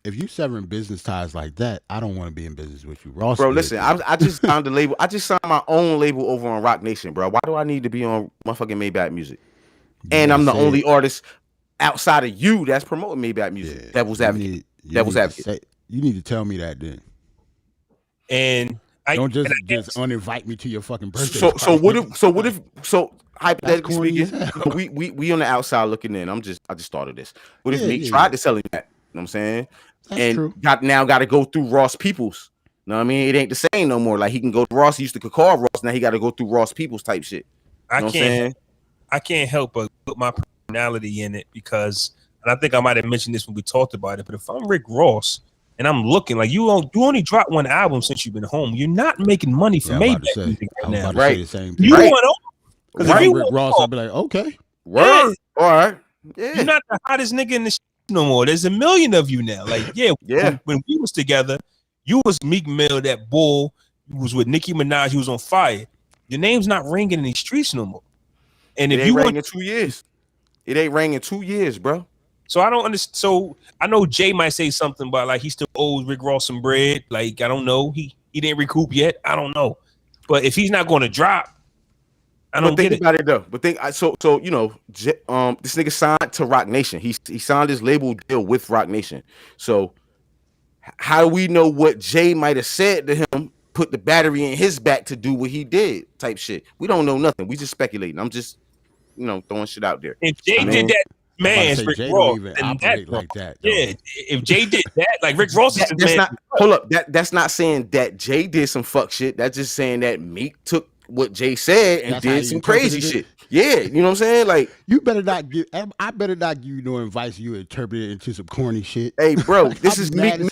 if you severing business ties like that, I don't want to be in business with you, Ross. Bro, listen, I just signed the label. I just signed my own label over on Rock Nation, bro. Why do I need to be on motherfucking Maybach Music? And I'm the only artist outside of you that's promoting Maybach Music. Devil's advocate. Devil's advocate. You need to tell me that then. And don't just uninvite me to your fucking birthday. So hypothetically speaking, we on the outside looking in. I just started this. What if Meek tried to sell him that? You know what I'm saying? That's true. Got to go through Ross Peoples. You know what I mean? It ain't the same no more. Like he can go to Ross. He used to call Ross. Now he got to go through Ross Peoples type shit. You know I can't help but put my personality in it because, and I think I might have mentioned this when we talked about it. But if I'm Rick Ross and I'm looking like you only dropped one album since you've been home, you're not making money for Maybach music right now. Right? The same thing. You want because if Rick Ross, I'd be like, okay, all right. Yeah. You're not the hottest nigga in the no more. There's a million of you now. Like, when we was together, you was Meek Mill, that bull. You was with Nicki Minaj. You was on fire. Your name's not ringing in these streets no more. And if you rang in 2 years, it ain't rang in 2 years, bro. So I don't understand. So I know Jay might say something about like he still owes Rick Ross some bread. Like I don't know. He didn't recoup yet. I don't know. But if he's not going to drop, I don't think about it though. But this nigga signed to Rock Nation. He signed his label deal with Rock Nation. So how do we know what Jay might have said to him? Put the battery in his back to do what he did, type shit. We don't know nothing. We just speculating. I'm just throwing shit out there. If Jay did that, man, Rick Jay Ross, don't even operate like that. If Jay did that, like Rick Ross is the man. Hold up. That's not saying that Jay did some fuck shit. That's just saying that Meek took what Jay said and did some crazy shit. Yeah, you know what I'm saying? Like you better not give. I better not give you no advice. You interpret it into some corny shit. Hey, bro, this is Meek Mill.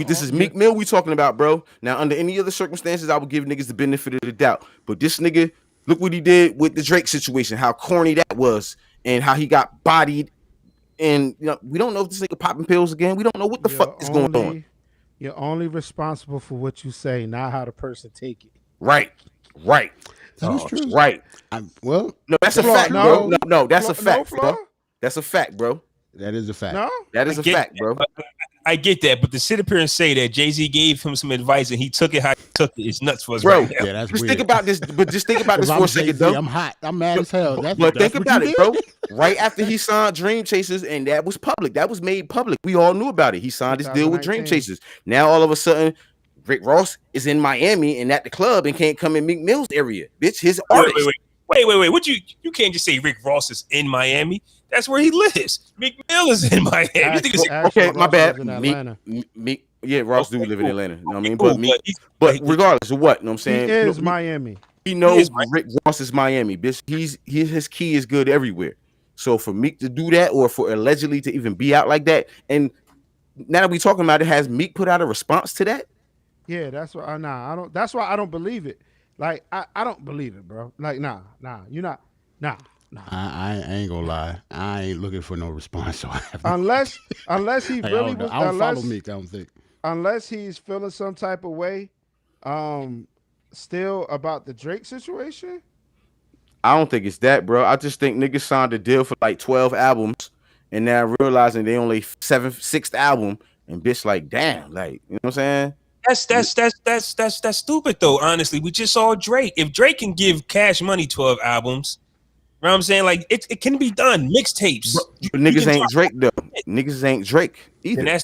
This is Meek Mill we talking about, bro. Now, under any other circumstances, I would give niggas the benefit of the doubt. But this nigga, look what he did with the Drake situation. How corny that was, and how he got bodied. And we don't know if this nigga popping pills again. We don't know what the fuck is going on. You're only responsible for what you say, not how the person take it. Right. That is true. Right. No, that's a fact, bro. No, that's a fact, bro. That's a fact, bro. That is a fact. No, that is a fact, bro. I get that, but to sit up here and say that Jay-Z gave him some advice and he took it how he took it, it's nuts for us, bro. Right now. Yeah, that's just weird. Think about this, but just think about this for a second, though. I'm hot. I'm mad as hell. But think about it, bro. Right after he signed Dream Chasers, and that was public. That was made public. We all knew about it. He signed his deal with Dream Chasers. Now all of a sudden, Rick Ross is in Miami and at the club and can't come in Meek Mill's area. Bitch, his artist. Wait. What you can't just say Rick Ross is in Miami. That's where he lives. Meek Mill is in Miami. Okay, my bad. Meek, yeah, Ross do live in Atlanta. You know what I mean? But regardless of what, you know what I'm saying? He is Miami. We know Rick Ross is Miami, bitch. His key is good everywhere. So for Meek to do that, or for allegedly to even be out like that, and now that we talking about it, has Meek put out a response to that? Yeah, that's why. I don't believe it. Like I don't believe it, bro. Like you're not. Nah. I ain't gonna lie. I ain't looking for no response. So unless he really was. I don't follow Meek. I don't think. Unless he's feeling some type of way, still about the Drake situation. I don't think it's that, bro. I just think niggas signed a deal for like 12 albums, and now realizing they only sixth album, and bitch like, damn, like, you know what I'm saying? That's stupid though. Honestly, we just saw Drake. If Drake can give Cash Money 12 albums, you know what I'm saying? Like it can be done. Mixtapes. But niggas ain't Drake though. Niggas ain't Drake either. And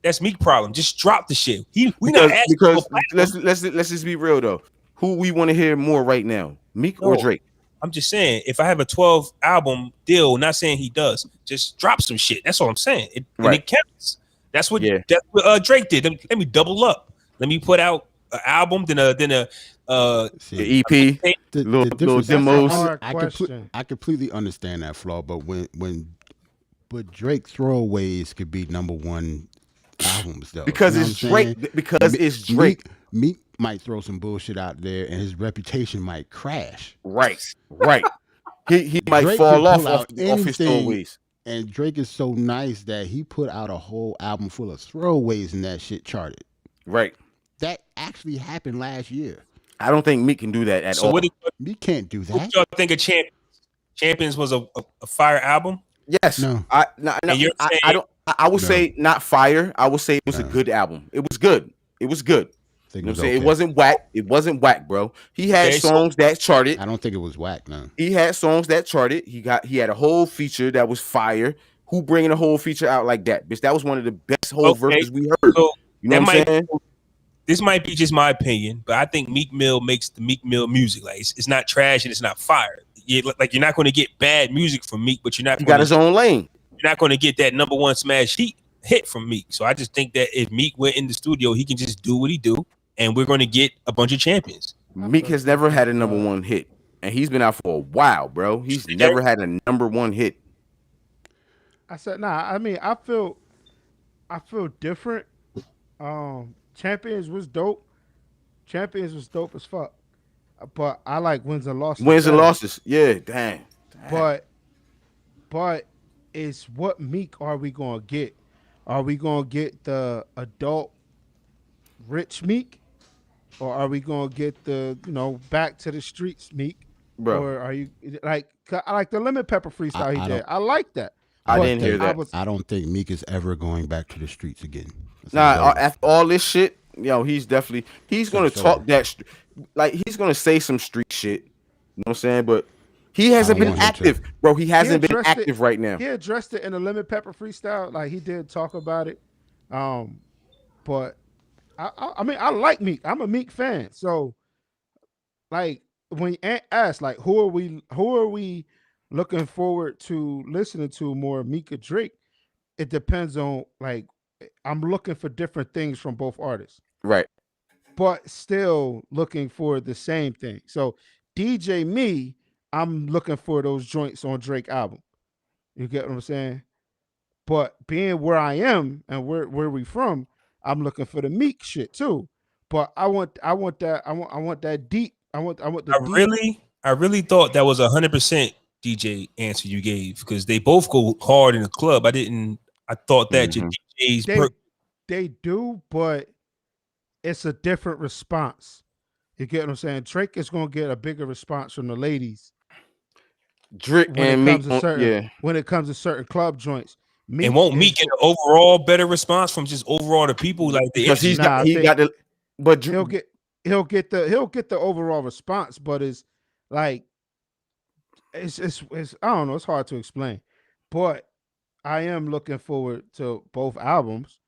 that's Meek problem. Just drop the shit. Because let's just be real though. Who we want to hear more right now, Meek or Drake? I'm just saying, if I have a 12 album deal, not saying he does, just drop some shit. That's all I'm saying. And it counts. That's what Drake did. Let me double up. Let me put out an album, then a the EP, little demos. I completely understand that, Flaw, but but Drake throwaways could be #1 albums though. Because it's Drake. Because it's Drake. Meek might throw some bullshit out there, and his reputation might crash. Right. He might Drake fall off his throwaways. And Drake is so nice that he put out a whole album full of throwaways, and that shit charted. Right. That actually happened last year. I don't think Meek can do that at all. Meek can't do that. What y'all think of Champions? Champions was a fire album? Yes. No. I would say not fire. I would say it was a good album. It was good. You know what I'm saying? It wasn't whack. It wasn't whack, bro. He had songs that charted. I don't think it was whack, no. He had songs that charted. He had a whole feature that was fire. Who bringing a whole feature out like that? Bitch, that was one of the best whole verses we heard. So you know what I'm saying? This might be just my opinion, but I think Meek Mill makes the Meek Mill music. Like it's not trash and it's not fire. You're not going to get bad music from Meek, but you're not. He got his own lane. You're not going to get that #1 smash hit from Meek. So I just think that if Meek went in the studio, he can just do what he do, and we're going to get a bunch of champions. Meek has never had a #1 hit, and he's been out for a while, bro. He's never had a #1 hit. I said, nah. I mean, I feel different. Champions was dope. Champions was dope as fuck. But I like wins and losses. Yeah, damn. But it's what Meek are we gonna get? Are we gonna get the adult rich Meek? Or are we gonna get the back to the streets Meek? Bro. Or are you I like the Lemon Pepper freestyle he did. I like that. I didn't hear that. I don't think Meek is ever going back to the streets again. After all this shit, he's gonna talk that, he's gonna say some street shit. You know what I'm saying? But he hasn't been active, bro. He hasn't been active right now. He addressed it in a Lemon Pepper freestyle, like he did talk about it. But I mean, I like Meek. I'm a Meek fan. So, like, when you ask, like, who are we looking forward to listening to more, Meek or Drake? It depends on, like, I'm looking for different things from both artists. Right. But still looking for the same thing. So DJ Me, I'm looking for those joints on Drake album. You get what I'm saying? But being where I am and where we from, I'm looking for the Meek shit too. But I want that deep. I really thought that was 100% DJ answer you gave, because they both go hard in the club. I thought that your DJs they do, but it's a different response. You get what I'm saying? Drake is gonna get a bigger response from the ladies. Drake and Meek, when it comes to certain club joints. And won't Meek get an overall better response from just overall the people, like the because he'll get the overall response, but it's like it's I don't know, it's hard to explain. But I am looking forward to both albums.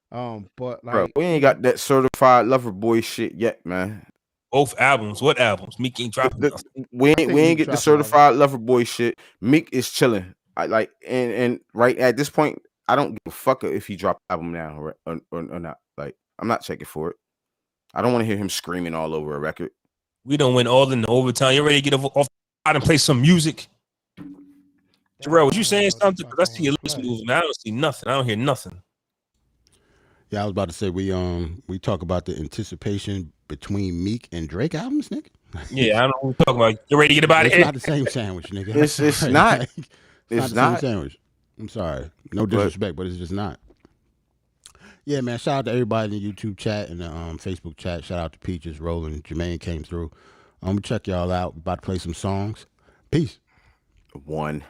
But like, bro, we ain't got that certified lover boy shit yet, man. Both albums. What albums? Meek ain't dropping. We ain't get the certified lover boy shit. Meek is chilling. And right at this point, I don't give a fuck if he dropped the album now or not. Like, I'm not checking for it. I don't want to hear him screaming all over a record. We don't win all in the overtime. You ready to get off out and play some music? Jerrell, was you saying something? Because I see your lips moving. I don't see nothing. I don't hear nothing. Yeah, I was about to say we talk about the anticipation between Meek and Drake albums, Nick. Yeah, I don't know what we're talking about. You ready to get about it? It's not the same sandwich, nigga. It's not. It's not the same sandwich. I'm sorry. No disrespect, but it's just not. Yeah, man. Shout out to everybody in the YouTube chat and the Facebook chat. Shout out to Peaches, Roland, Jermaine came through. We check y'all out. About to play some songs. Peace. One.